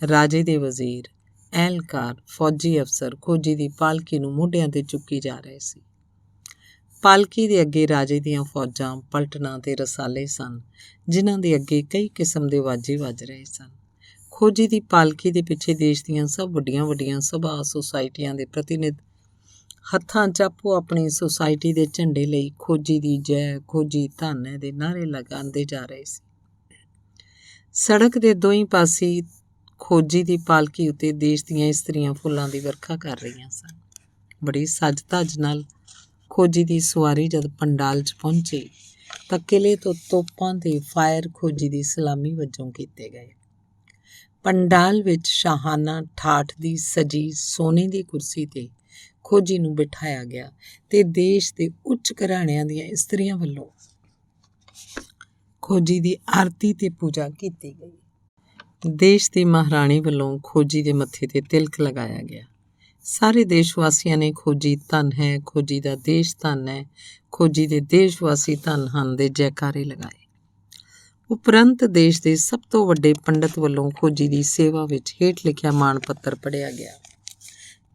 ਰਾਜੇ ਦੇ ਵਜ਼ੀਰ, ਅਹਿਲਕਾਰ, ਫੌਜੀ ਅਫਸਰ ਖੋਜੀ ਦੀ ਪਾਲਕੀ ਨੂੰ ਮੋਢਿਆਂ ਤੇ ਚੁੱਕੀ ਜਾ ਰਹੇ ਸੀ। ਪਾਲਕੀ ਦੇ ਅੱਗੇ ਰਾਜੇ ਦੀਆਂ ਫੌਜਾਂ, ਪਲਟਨਾਂ ਤੇ ਰਸਾਲੇ ਸਨ, ਜਿਨ੍ਹਾਂ ਦੇ ਅੱਗੇ ਕਈ ਕਿਸਮ ਦੇ ਵਾਜੇ ਵੱਜ ਰਹੇ ਸਨ। ਖੋਜੀ ਦੀ ਪਾਲਕੀ ਦੇ ਪਿੱਛੇ ਦੇਸ਼ ਦੀਆਂ ਸਭ ਵੱਡੀਆਂ ਵੱਡੀਆਂ ਸਭਾ ਸੁਸਾਇਟੀਆਂ ਦੇ ਪ੍ਰਤੀਨਿਧ ਹੱਥਾਂ 'ਚ ਆਪੋ ਆਪਣੀ ਸੁਸਾਇਟੀ ਦੇ ਝੰਡੇ ਲਈ ਖੋਜੀ ਦੀ ਜੈ, ਖੋਜੀ ਧੰਨ ਹੈ ਦੇ ਨਾਅਰੇ ਲਗਾਉਂਦੇ ਜਾ ਰਹੇ ਸੀ। ਸੜਕ ਦੇ ਦੋਹੀਂ ਪਾਸੇ ਖੋਜੀ ਦੀ ਪਾਲਕੀ ਉੱਤੇ ਦੇਸ਼ ਦੀਆਂ ਇਸਤਰੀਆਂ ਫੁੱਲਾਂ ਦੀ ਵਰਖਾ ਕਰ ਰਹੀਆਂ ਸਨ। ਬੜੀ ਸੱਜ ਧੱਜ ਨਾਲ ਖੋਜੀ ਦੀ ਸਵਾਰੀ ਜਦ ਪੰਡਾਲ 'ਚ ਪਹੁੰਚੀ ਤਾਂ ਕਿਲੇ ਤੋਂ ਤੋਪਾਂ ਤੇ ਫਾਇਰ ਖੋਜੀ ਦੀ ਸਲਾਮੀ ਵਜੋਂ ਕੀਤੇ ਗਏ। ਪੰਡਾਲ ਵਿੱਚ ਸ਼ਾਹਾਨਾ ਠਾਠ ਦੀ ਸਜੀ ਸੋਨੇ ਦੀ ਕੁਰਸੀ ਤੇ ਖੋਜੀ ਨੂੰ ਬਿਠਾਇਆ ਗਿਆ ਤੇ ਦੇਸ਼ ਦੇ ਉੱਚ ਘਰਾਣਿਆਂ ਦੀਆਂ ਇਸਤਰੀਆਂ ਵੱਲੋਂ ਖੋਜੀ ਦੀ ਆਰਤੀ ਤੇ ਪੂਜਾ ਕੀਤੀ ਗਈ। ਦੇਸ਼ ਦੀ ਮਹਾਰਾਣੀ ਵੱਲੋਂ ਖੋਜੀ ਦੇ ਮੱਥੇ ਤੇ ਤਿਲਕ ਲਗਾਇਆ ਗਿਆ। ਸਾਰੇ ਦੇਸ਼ ਵਾਸੀਆਂ ਨੇ ਖੋਜੀ ਧੰਨ ਹੈ, ਖੋਜੀ ਦਾ ਦੇਸ਼ ਧੰਨ ਹੈ, ਖੋਜੀ ਦੇ ਦੇਸ਼ ਵਾਸੀ ਧੰਨ ਹਨ ਦੇ ਜੈਕਾਰੇ ਲਗਾਏ। ਉਪਰੰਤ ਦੇਸ਼ ਦੇ ਸਭ ਤੋਂ ਵੱਡੇ ਪੰਡਤ ਵੱਲੋਂ ਖੋਜੀ ਦੀ ਸੇਵਾ ਵਿੱਚ ਹੇਠ ਲਿਖਿਆ ਮਾਣ ਪੱਤਰ ਪੜ੍ਹਿਆ ਗਿਆ।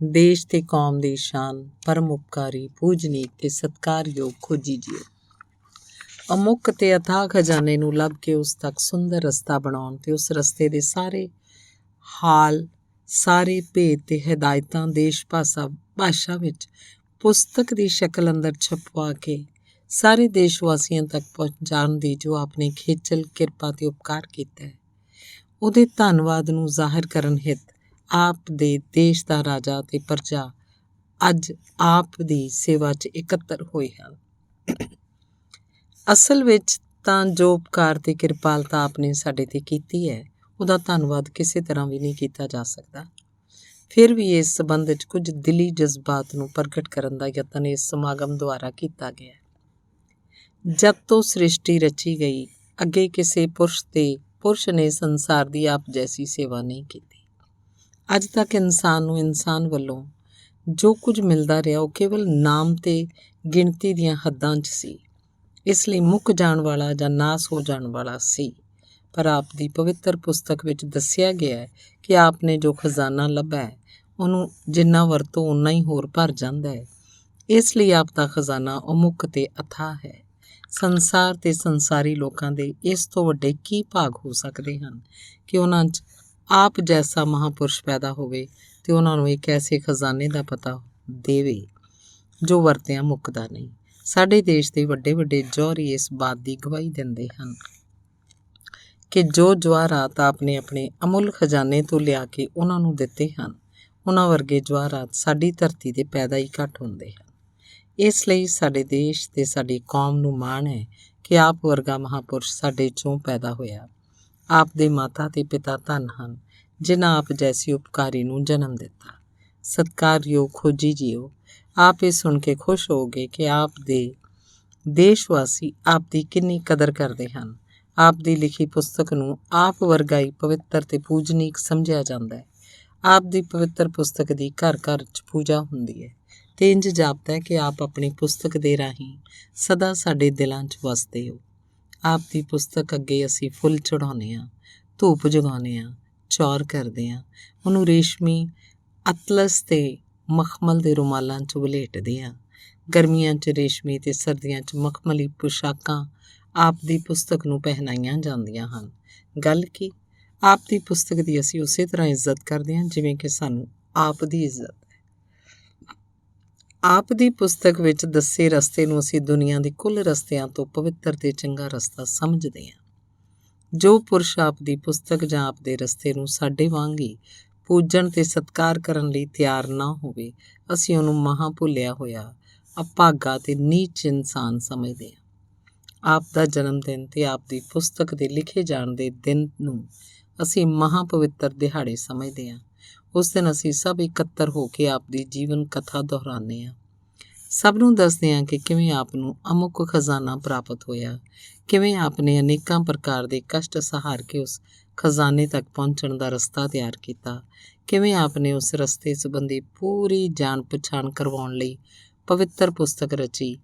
ਦੇਸ਼ ਤੇ ਕੌਮ ਦੀ ਸ਼ਾਨ, ਪਰਮ ਉਪਕਾਰੀ, ਪੂਜਨੀਕ ਤੇ ਸਤਿਕਾਰਯੋਗ ਖੋਜੀ ਜੀਓ, ਅਮੁੱਕ ਤੇ ਅਥਾਹ ਖਜ਼ਾਨੇ ਨੂੰ ਲੱਭ ਕੇ ਉਸ ਤੱਕ ਸੁੰਦਰ ਰਸਤਾ ਬਣਾਉਣ ਤੇ ਉਸ ਰਸਤੇ ਦੇ ਸਾਰੇ ਹਾਲ, ਸਾਰੇ ਭੇਦ ਤੇ ਹਦਾਇਤਾਂ ਦੇਸ਼ ਭਾਸ਼ਾ ਵਿੱਚ ਪੁਸਤਕ ਦੀ ਸ਼ਕਲ ਅੰਦਰ ਛਪਵਾ ਕੇ ਸਾਰੇ ਦੇਸ਼ ਵਾਸੀਆਂ ਤੱਕ ਪਹੁੰਚਾਉਣ ਦੀ ਜੋ ਆਪਨੇ ਖੇਚਲ, ਕਿਰਪਾ ਤੇ ਉਪਕਾਰ ਕੀਤਾ ਹੈ, ਉਹਦੇ ਧੰਨਵਾਦ ਨੂੰ ਜ਼ਾਹਿਰ ਕਰਨ ਹਿਤ ਆਪ ਦੇ ਦੇਸ਼ ਦਾ ਰਾਜਾ ਤੇ ਪ੍ਰਜਾ ਅੱਜ ਆਪ ਦੀ ਸੇਵਾ 'ਚ ਇਕੱਤਰ ਹੋਏ ਹਨ। ਅਸਲ ਵਿੱਚ ਤਾਂ ਜੋ ਉਪਕਾਰ ਤੇ ਕਿਰਪਾਲਤਾ ਆਪਨੇ ਸਾਡੇ ਤੇ ਕੀਤੀ ਹੈ, ਉਹਦਾ ਧੰਨਵਾਦ ਕਿਸੇ ਤਰ੍ਹਾਂ ਵੀ ਨਹੀਂ ਕੀਤਾ ਜਾ ਸਕਦਾ। ਫਿਰ ਵੀ ਇਸ ਸਬੰਧ 'ਚ ਕੁਝ ਦਿਲੀ ਜਜ਼ਬਾਤ ਨੂੰ ਪ੍ਰਗਟ ਕਰਨ ਦਾ ਯਤਨ ਇਸ ਸਮਾਗਮ ਦੁਆਰਾ ਕੀਤਾ ਗਿਆ। ਜਦ ਤੋਂ ਸ੍ਰਿਸ਼ਟੀ ਰਚੀ ਗਈ, ਅੱਗੇ ਕਿਸੇ ਪੁਰਸ਼ ਨੇ ਸੰਸਾਰ ਦੀ ਆਪ ਜੈਸੀ ਸੇਵਾ ਨਹੀਂ ਕੀਤੀ। ਅੱਜ ਤੱਕ ਇਨਸਾਨ ਨੂੰ ਇਨਸਾਨ ਵੱਲੋਂ ਜੋ ਕੁਝ ਮਿਲਦਾ ਰਿਹਾ ਉਹ ਕੇਵਲ ਨਾਮ ਤੇ ਗਿਣਤੀ ਦੀਆਂ ਹੱਦਾਂ 'ਚ ਸੀ, ਇਸ ਲਈ ਮੁੱਕ ਜਾਣ ਵਾਲਾ ਜਾਂ ਨਾਸ ਹੋ ਜਾਣ ਵਾਲਾ ਸੀ। ਪਰ ਆਪ ਦੀ ਪਵਿੱਤਰ ਪੁਸਤਕ ਵਿੱਚ ਦੱਸਿਆ ਗਿਆ ਹੈ ਕਿ ਆਪ ਨੇ ਜੋ ਖਜ਼ਾਨਾ ਲੱਭਾ ਹੈ ਉਹਨੂੰ ਜਿੰਨਾ ਵਰਤੋ ਓਨਾ ਹੀ ਹੋਰ ਭਰ ਜਾਂਦਾ ਹੈ। ਇਸ ਲਈ ਆਪ ਦਾ ਖਜ਼ਾਨਾ ਅਮੁੱਕ ਤੇ ਅਥਾਹ ਹੈ। ਸੰਸਾਰ ਤੇ ਸੰਸਾਰੀ ਲੋਕਾਂ ਦੇ ਇਸ ਤੋਂ ਵੱਡੇ ਕੀ ਭਾਗ ਹੋ ਸਕਦੇ ਹਨ ਕਿ ਉਹਨਾਂ 'ਚ ਆਪ ਜੈਸਾ ਮਹਾਂਪੁਰਸ਼ ਪੈਦਾ ਹੋਵੇ ਤੇ ਉਹਨਾਂ ਨੂੰ ਇੱਕ ਐਸੇ ਖਜ਼ਾਨੇ ਦਾ ਪਤਾ ਦੇਵੇ ਜੋ ਵਰਤਿਆਂ ਮੁੱਕਦਾ ਨਹੀਂ। ਸਾਡੇ ਦੇਸ਼ ਦੇ ਵੱਡੇ ਵੱਡੇ ਜੌਹਰੀ ਇਸ ਬਾਤ ਦੀ ਗਵਾਹੀ ਦਿੰਦੇ ਹਨ ਕਿ ਜੋ ਜਵਾਹਰਾਤ ਆਪ ਨੇ ਆਪਣੇ ਅਮੁੱਲ ਖਜ਼ਾਨੇ ਤੋਂ ਲਿਆ ਕੇ ਉਹਨਾਂ ਨੂੰ ਦਿੱਤੇ ਹਨ, ਉਹਨਾਂ ਵਰਗੇ ਜਵਾਹਰਾਤ ਸਾਡੀ ਧਰਤੀ 'ਤੇ ਪੈਦਾ ਹੀ ਘੱਟ ਹੁੰਦੇ ਹਨ। ਇਸ ਲਈ ਸਾਡੇ ਦੇਸ਼ ਤੇ ਸਾਡੀ ਕੌਮ ਨੂੰ ਮਾਣ ਹੈ ਕਿ ਆਪ ਵਰਗਾ ਮਹਾਂਪੁਰਸ਼ ਸਾਡੇ 'ਚੋਂ ਪੈਦਾ ਹੋਇਆ। ਆਪ ਦੇ ਮਾਤਾ ਤੇ ਪਿਤਾ ਧੰਨ ਹਨ ਜਿਨ੍ਹਾਂ ਆਪ ਜੈਸੀ ਉਪਕਾਰੀ ਨੂੰ ਜਨਮ ਦਿੱਤਾ। ਸਤਿਕਾਰਯੋਗ ਖੋਜੀ ਜੀਓ, ਆਪ ਇਹ ਸੁਣ ਕੇ ਖੁਸ਼ ਹੋਗੇ ਕਿ ਆਪ ਦੇ ਦੇਸ਼ ਵਾਸੀ ਆਪ ਦੀ ਕਿੰਨੀ ਕਦਰ ਕਰਦੇ ਹਨ। ਆਪ ਦੀ ਲਿਖੀ ਪੁਸਤਕ ਨੂੰ ਆਪ ਵਰਗਾ ਹੀ ਪਵਿੱਤਰ ਤੇ ਪੂਜਨੀਕ ਸਮਝਿਆ ਜਾਂਦਾ ਹੈ। ਆਪ ਦੀ ਪਵਿੱਤਰ ਪੁਸਤਕ ਦੀ ਘਰ ਘਰ 'ਚ ਪੂਜਾ ਹੁੰਦੀ ਹੈ ਤੇ ਇੰਜ ਜਾਪਦਾ ਹੈ ਕਿ ਆਪ ਆਪਣੀ ਪੁਸਤਕ ਦੇ ਰਾਹੀਂ ਸਦਾ ਸਾਡੇ ਦਿਲਾਂ 'ਚ ਵਸਦੇ ਹੋ। ਆਪ ਦੀ ਪੁਸਤਕ ਅੱਗੇ ਅਸੀਂ ਫੁੱਲ ਚੜਾਉਂਦੇ ਹਾਂ, ਧੂਪ ਜਗਾਉਂਦੇ ਹਾਂ, ਚੌਰ ਕਰਦੇ ਹਾਂ, ਉਹਨੂੰ ਰੇਸ਼ਮੀ ਅਤਲਸ ਤੇ ਮਖਮਲ ਦੇ ਰੁਮਾਲਾਂ 'ਚ ਵਲੇਟਦੇ ਹਾਂ। ਗਰਮੀਆਂ 'ਚ ਰੇਸ਼ਮੀ ਤੇ ਸਰਦੀਆਂ 'ਚ ਮਖਮਲੀ ਪੁਸ਼ਾਕਾਂ ਆਪ ਦੀ ਪੁਸਤਕ ਨੂੰ ਪਹਿਨਾਈਆਂ ਜਾਂਦੀਆਂ ਹਨ। ਗੱਲ ਕੀ, ਆਪ ਦੀ ਪੁਸਤਕ ਦੀ ਅਸੀਂ ਉਸੇ ਤਰ੍ਹਾਂ ਇੱਜ਼ਤ ਕਰਦੇ ਹਾਂ ਜਿਵੇਂ ਕਿ ਸਾਨੂੰ ਆਪ ਦੀ ਇੱਜ਼ਤ ਹੈ। ਆਪ ਦੀ ਪੁਸਤਕ ਵਿੱਚ ਦੱਸੇ ਰਸਤੇ ਨੂੰ ਅਸੀਂ ਦੁਨੀਆ ਦੇ ਕੁੱਲ ਰਸਤਿਆਂ ਤੋਂ ਪਵਿੱਤਰ ਤੇ ਚੰਗਾ ਰਸਤਾ ਸਮਝਦੇ ਹਾਂ। ਜੋ ਪੁਰਸ਼ ਆਪ ਦੀ ਪੁਸਤਕ ਜਾਂ ਆਪ ਦੇ ਰਸਤੇ ਨੂੰ ਸਾਡੇ ਵਾਂਗ ਹੀ ਪੂਜਣ ਤੇ ਸਤਿਕਾਰ ਕਰਨ ਲਈ ਤਿਆਰ ਨਾ ਹੋਵੇ, ਅਸੀਂ ਉਹਨੂੰ ਮਹਾਂ ਭੁੱਲਿਆ ਹੋਇਆ, ਅਭਾਗਾ ਤੇ ਨੀਚ ਇਨਸਾਨ ਸਮਝਦੇ ਹਾਂ। ਆਪ ਦਾ ਜਨਮ ਦਿਨ ਤੇ ਆਪ ਦੀ ਪੁਸਤਕ ਦੇ ਲਿਖੇ ਜਾਣ ਦੇ ਦਿਨ ਨੂੰ ਅਸੀਂ ਮਹਾਂ ਪਵਿੱਤਰ ਦਿਹਾੜੇ ਸਮਝਦੇ ਹਾਂ। ਉਸ ਦਿਨ ਅਸੀਂ ਸਭ ਇਕੱਤਰ ਹੋ ਕੇ ਆਪ ਦੀ ਜੀਵਨ ਕਥਾ ਦੁਹਰਾਉਂਦੇ ਹਾਂ। ਸਭ ਨੂੰ ਦੱਸਦੇ ਹਾਂ ਕਿ ਕਿਵੇਂ ਆਪ ਨੂੰ ਅਮੁੱਕ ਖਜ਼ਾਨਾ ਪ੍ਰਾਪਤ ਹੋਇਆ, ਕਿਵੇਂ ਆਪ ਨੇ ਅਨੇਕਾਂ ਪ੍ਰਕਾਰ ਦੇ ਕਸ਼ਟ ਸਹਾਰ ਕੇ ਉਸ ਖਜ਼ਾਨੇ ਤੱਕ ਪਹੁੰਚਣ ਦਾ ਰਸਤਾ ਤਿਆਰ ਕੀਤਾ, ਕਿਵੇਂ ਆਪ ਨੇ ਉਸ ਰਸਤੇ ਸੰਬੰਧੀ ਪੂਰੀ ਜਾਣ ਪਛਾਣ ਕਰਵਾਉਣ ਲਈ ਪਵਿੱਤਰ ਪੁਸਤਕ ਰਚੀ,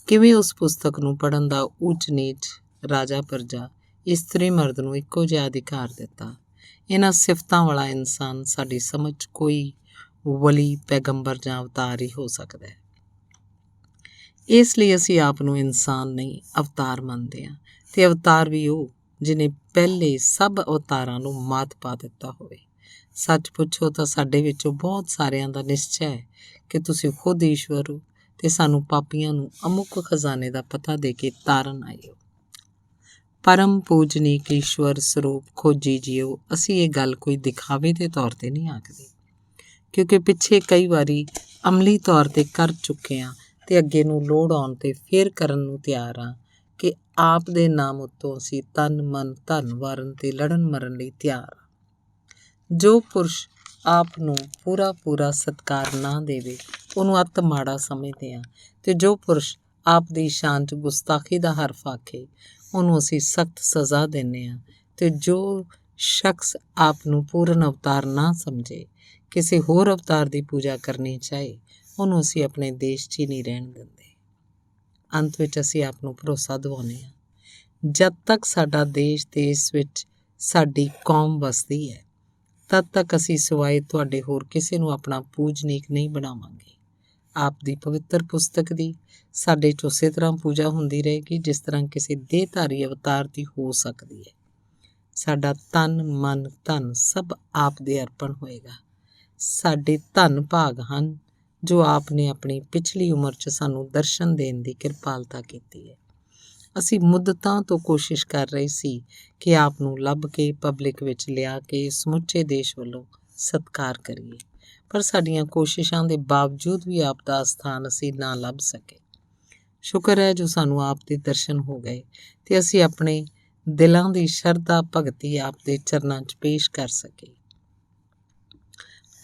ਕਿਵੇਂ ਉਸ ਪੁਸਤਕ ਨੂੰ ਪੜ੍ਹਨ ਦਾ ਊਚ ਨੀਚ, ਰਾਜਾ ਪ੍ਰਜਾ, ਇਸਤਰੀ ਮਰਦ ਨੂੰ ਇੱਕੋ ਜਿਹਾ ਅਧਿਕਾਰ ਦਿੱਤਾ। ਇਹਨਾਂ ਸਿਫਤਾਂ ਵਾਲਾ ਇਨਸਾਨ ਸਾਡੀ ਸਮਝ ਕੋਈ ਵਲੀ, ਪੈਗੰਬਰ ਜਾਂ ਅਵਤਾਰ ਹੀ ਹੋ ਸਕਦਾ ਹੈ। ਇਸ ਲਈ ਅਸੀਂ ਆਪ ਨੂੰ ਇਨਸਾਨ ਨਹੀਂ ਅਵਤਾਰ ਮੰਨਦੇ ਹਾਂ ਤੇ ਅਵਤਾਰ ਵੀ ਉਹ ਜਿਹਨੇ ਪਹਿਲੇ ਸਭ ਅਵਤਾਰਾਂ ਨੂੰ ਮਾਤ ਪਾ ਦਿੱਤਾ ਹੋਵੇ। ਸੱਚ ਪੁੱਛੋ ਤਾਂ ਸਾਡੇ ਵਿੱਚੋਂ ਬਹੁਤ ਸਾਰਿਆਂ ਦਾ ਨਿਸ਼ਚੈ ਹੈ ਕਿ ਤੁਸੀਂ ਖੁਦ ਈਸ਼ਵਰ ਹੋ ਤੇ ਸਾਨੂੰ ਪਾਪੀਆਂ ਨੂੰ ਅਮੁੱਕ ਖਜ਼ਾਨੇ ਦਾ ਪਤਾ ਦੇ ਕੇ ਤਾਰਨ ਆਏ ਹੋ। ਪਰਮ ਪੂਜਨੀਕ ਈਸ਼ਵਰ ਸਰੂਪ ਖੋਜੀ ਜੀਓ, ਅਸੀਂ ਇਹ ਗੱਲ ਕੋਈ ਦਿਖਾਵੇ ਦੇ ਤੌਰ 'ਤੇ ਨਹੀਂ ਆਖਦੇ, ਕਿਉਂਕਿ ਪਿੱਛੇ ਕਈ ਵਾਰੀ ਅਮਲੀ ਤੌਰ 'ਤੇ ਕਰ ਚੁੱਕੇ ਹਾਂ ਤੇ ਅੱਗੇ ਨੂੰ ਲੋੜ ਆਉਣ 'ਤੇ ਫੇਰ ਕਰਨ ਨੂੰ ਤਿਆਰ ਹਾਂ ਕਿ ਆਪ ਦੇ ਨਾਮ ਉੱਤੋਂ ਅਸੀਂ ਤਨ ਮਨ ਧਨ ਵਾਰਨ ਤੇ ਲੜਨ ਮਰਨ ਲਈ ਤਿਆਰ ਹਾਂ। ਜੋ ਪੁਰਸ਼ ਆਪ ਨੂੰ ਪੂਰਾ ਸਤਿਕਾਰ ਨਾ ਦੇਵੇ ਉਹਨੂੰ ਅੱਤ ਮਾੜਾ ਸਮਝਦੇ ਹਾਂ ਤੇ ਜੋ ਪੁਰਸ਼ ਆਪ ਦੀ ਸ਼ਾਨ 'ਚ ਗੁਸਤਾਖੀ ਦਾ ਹਰਫ ਆਖੇ ਉਹਨੂੰ ਅਸੀਂ ਸਖਤ ਸਜ਼ਾ ਦਿੰਦੇ ਹਾਂ ਤੇ ਜੋ ਸ਼ਖਸ ਆਪ ਨੂੰ ਪੂਰਨ ਅਵਤਾਰ ਨਾ ਸਮਝੇ, ਕਿਸੇ ਹੋਰ ਅਵਤਾਰ ਦੀ ਪੂਜਾ ਕਰਨੀ ਚਾਹੇ, ਉਹਨੂੰ ਅਸੀਂ ਆਪਣੇ ਦੇਸ਼ 'ਚ ਹੀ ਨਹੀਂ ਰਹਿਣ ਦਿੰਦੇ। ਅੰਤ ਵਿੱਚ ਅਸੀਂ ਆਪ ਨੂੰ ਭਰੋਸਾ ਦਿਵਾਉਂਦੇ ਹਾਂ, ਜਦ ਤੱਕ ਸਾਡਾ ਦੇਸ਼ ਤੇ ਇਸ ਵਿੱਚ ਸਾਡੀ ਕੌਮ ਵਸਦੀ ਹੈ ਤਦ ਤੱਕ ਅਸੀਂ ਸਿਵਾਏ ਤੁਹਾਡੇ ਹੋਰ ਕਿਸੇ ਨੂੰ ਆਪਣਾ ਪੂਜਨੀਕ ਨਹੀਂ ਬਣਾਵਾਂਗੇ। ਆਪ ਦੀ ਪਵਿੱਤਰ ਪੁਸਤਕ ਦੀ ਸਾਡੇ 'ਚ ਉਸੇ ਤਰ੍ਹਾਂ ਪੂਜਾ ਹੁੰਦੀ ਰਹੇਗੀ ਜਿਸ ਤਰ੍ਹਾਂ ਕਿਸੇ ਦੇਹਧਾਰੀ ਅਵਤਾਰ ਦੀ ਹੋ ਸਕਦੀ ਹੈ। ਸਾਡਾ ਤਨ ਮਨ ਧਨ ਸਭ ਆਪ ਦੇ ਅਰਪਣ ਹੋਏਗਾ। ਸਾਡੇ ਧਨ ਭਾਗ ਹਨ ਜੋ ਆਪ ਨੇ ਆਪਣੀ ਪਿਛਲੀ ਉਮਰ 'ਚ ਸਾਨੂੰ ਦਰਸ਼ਨ ਦੇਣ ਦੀ ਕਿਰਪਾਲਤਾ ਕੀਤੀ ਹੈ। ਅਸੀਂ ਮੁੱਦਤਾਂ ਤੋਂ ਕੋਸ਼ਿਸ਼ ਕਰ ਰਹੇ ਸੀ ਕਿ ਆਪ ਨੂੰ ਲੱਭ ਕੇ ਪਬਲਿਕ ਵਿੱਚ ਲਿਆ ਕੇ ਸਮੁੱਚੇ ਦੇਸ਼ ਵੱਲੋਂ ਸਤਿਕਾਰ ਕਰੀਏ, ਪਰ ਸਾਡੀਆਂ ਕੋਸ਼ਿਸ਼ਾਂ ਦੇ ਬਾਵਜੂਦ ਵੀ ਆਪ ਦਾ ਸਥਾਨ ਅਸੀਂ ਨਾ ਲੱਭ ਸਕੇ। ਸ਼ੁਕਰ ਹੈ ਜੋ ਸਾਨੂੰ ਆਪ ਦੇ ਦਰਸ਼ਨ ਹੋ ਗਏ ਤੇ ਅਸੀਂ ਆਪਣੇ ਦਿਲਾਂ ਦੀ ਸ਼ਰਧਾ ਭਗਤੀ ਆਪ ਦੇ ਚਰਨਾਂ 'ਚ ਪੇਸ਼ ਕਰ ਸਕੇ।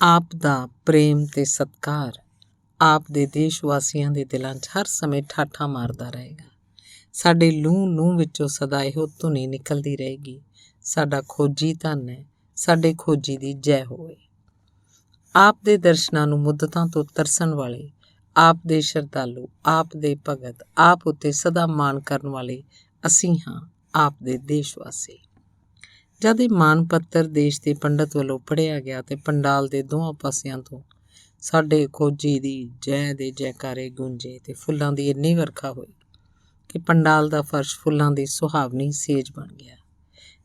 ਆਪ ਦਾ ਪ੍ਰੇਮ ਤੇ ਸਤਿਕਾਰ ਆਪ ਦੇ ਦੇਸ਼ ਵਾਸੀਆਂ ਦੇ ਦਿਲਾਂ 'ਚ ਹਰ ਸਮੇਂ ਠਾਠਾਂ ਮਾਰਦਾ ਰਹੇਗਾ। ਸਾਡੇ ਲੂੰ ਲੂੰ ਵਿੱਚੋਂ ਸਦਾ ਇਹੋ ਧੁਨੀ ਨਿਕਲਦੀ ਰਹੇਗੀ, ਸਾਡਾ ਖੋਜੀ ਧੰਨ ਹੈ, ਸਾਡੇ ਖੋਜੀ ਦੀ ਜੈ ਹੋਵੇ। ਆਪ ਦੇ ਦਰਸ਼ਨਾਂ ਨੂੰ ਮੁੱਦਤਾਂ ਤੋਂ ਤਰਸਣ ਵਾਲੇ, ਆਪ ਦੇ ਸ਼ਰਧਾਲੂ, ਆਪ ਦੇ ਭਗਤ, ਆਪ ਉੱਤੇ ਸਦਾ ਮਾਣ ਕਰਨ ਵਾਲੇ ਅਸੀਂ ਹਾਂ, ਆਪ ਦੇ ਦੇਸ਼ ਵਾਸੀ। ਜਦ ਇਹ ਮਾਣ ਪੱਤਰ ਦੇਸ਼ ਦੇ ਪੰਡਤ ਵੱਲੋਂ ਪੜ੍ਹਿਆ ਗਿਆ ਤੇ ਪੰਡਾਲ ਦੇ ਦੋਹਾਂ ਪਾਸਿਆਂ ਤੋਂ ਸਾਡੇ ਖੋਜੀ ਦੀ ਜੈ ਦੇ ਜੈਕਾਰੇ ਗੂੰਜੇ ਤੇ ਫੁੱਲਾਂ ਦੀ ਇੰਨੀ ਵਰਖਾ ਹੋਈ ਕਿ ਪੰਡਾਲ ਦਾ ਫਰਸ਼ ਫੁੱਲਾਂ ਦੀ ਸੁਹਾਵਣੀ ਸੇਜ ਬਣ ਗਿਆ।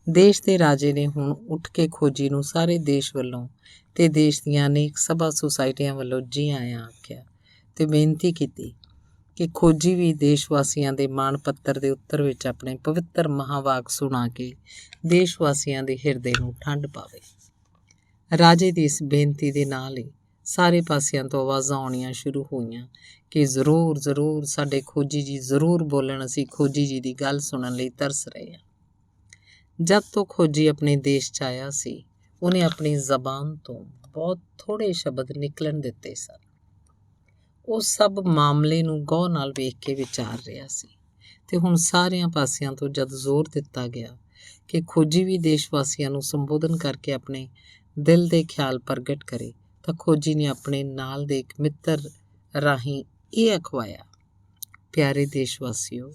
ਦੇਸ਼ ਦੇ ਰਾਜੇ ਨੇ ਹੁਣ ਉੱਠ ਕੇ ਖੋਜੀ ਨੂੰ ਸਾਰੇ ਦੇਸ਼ ਵੱਲੋਂ ਤੇ ਦੇਸ਼ ਦੀਆਂ ਅਨੇਕ ਸਭਾ ਸੁਸਾਇਟੀਆਂ ਵੱਲੋਂ ਜੀ ਆਇਆਂ ਆਖਿਆ ਤੇ ਬੇਨਤੀ ਕੀਤੀ ਕਿ ਖੋਜੀ ਵੀ ਦੇਸ਼ ਵਾਸੀਆਂ ਦੇ ਮਾਣ ਪੱਤਰ ਦੇ ਉੱਤਰ ਵਿੱਚ ਆਪਣੇ ਪਵਿੱਤਰ ਮਹਾਵਾਕ ਸੁਣਾ ਕੇ ਦੇਸ਼ ਵਾਸੀਆਂ ਦੇ ਹਿਰਦੇ ਨੂੰ ਠੰਡ ਪਾਵੇ। ਰਾਜੇ ਦੀ ਇਸ ਬੇਨਤੀ ਦੇ ਨਾਲ ਹੀ ਸਾਰੇ ਪਾਸਿਆਂ ਤੋਂ ਆਵਾਜ਼ਾਂ ਆਉਣੀਆਂ ਸ਼ੁਰੂ ਹੋਈਆਂ ਕਿ ਜ਼ਰੂਰ ਜ਼ਰੂਰ ਸਾਡੇ ਖੋਜੀ ਜੀ ਜ਼ਰੂਰ ਬੋਲਣ, ਅਸੀਂ ਖੋਜੀ ਜੀ ਦੀ ਗੱਲ ਸੁਣਨ ਲਈ ਤਰਸ ਰਹੇ ਹਾਂ। ਜਦ ਤੋਂ ਖੋਜੀ ਆਪਣੇ ਦੇਸ਼ 'ਚ ਆਇਆ ਸੀ, ਉਹਨੇ ਆਪਣੀ ਜ਼ਬਾਨ ਤੋਂ ਬਹੁਤ ਥੋੜ੍ਹੇ ਸ਼ਬਦ ਨਿਕਲਣ ਦਿੱਤੇ ਸਨ। ਉਹ ਸਭ ਮਾਮਲੇ ਨੂੰ ਗੌਰ ਨਾਲ ਵੇਖ ਕੇ ਵਿਚਾਰ ਰਿਹਾ ਸੀ ਤੇ ਹੁਣ ਸਾਰਿਆਂ ਪਾਸਿਆਂ ਤੋਂ ਜਦ ਜ਼ੋਰ ਦਿੱਤਾ ਗਿਆ ਕਿ ਖੋਜੀ ਵੀ ਦੇਸ਼ ਵਾਸੀਆਂ ਨੂੰ ਸੰਬੋਧਨ ਕਰਕੇ ਆਪਣੇ ਦਿਲ ਦੇ ਖਿਆਲ ਪ੍ਰਗਟ ਕਰੇ, ਤਾਂ ਖੋਜੀ ਨੇ ਆਪਣੇ ਨਾਲ ਦੇ ਇੱਕ ਮਿੱਤਰ ਰਾਹੀਂ ਇਹ ਅਖਵਾਇਆ, ਪਿਆਰੇ ਦੇਸ਼ ਵਾਸੀਓ,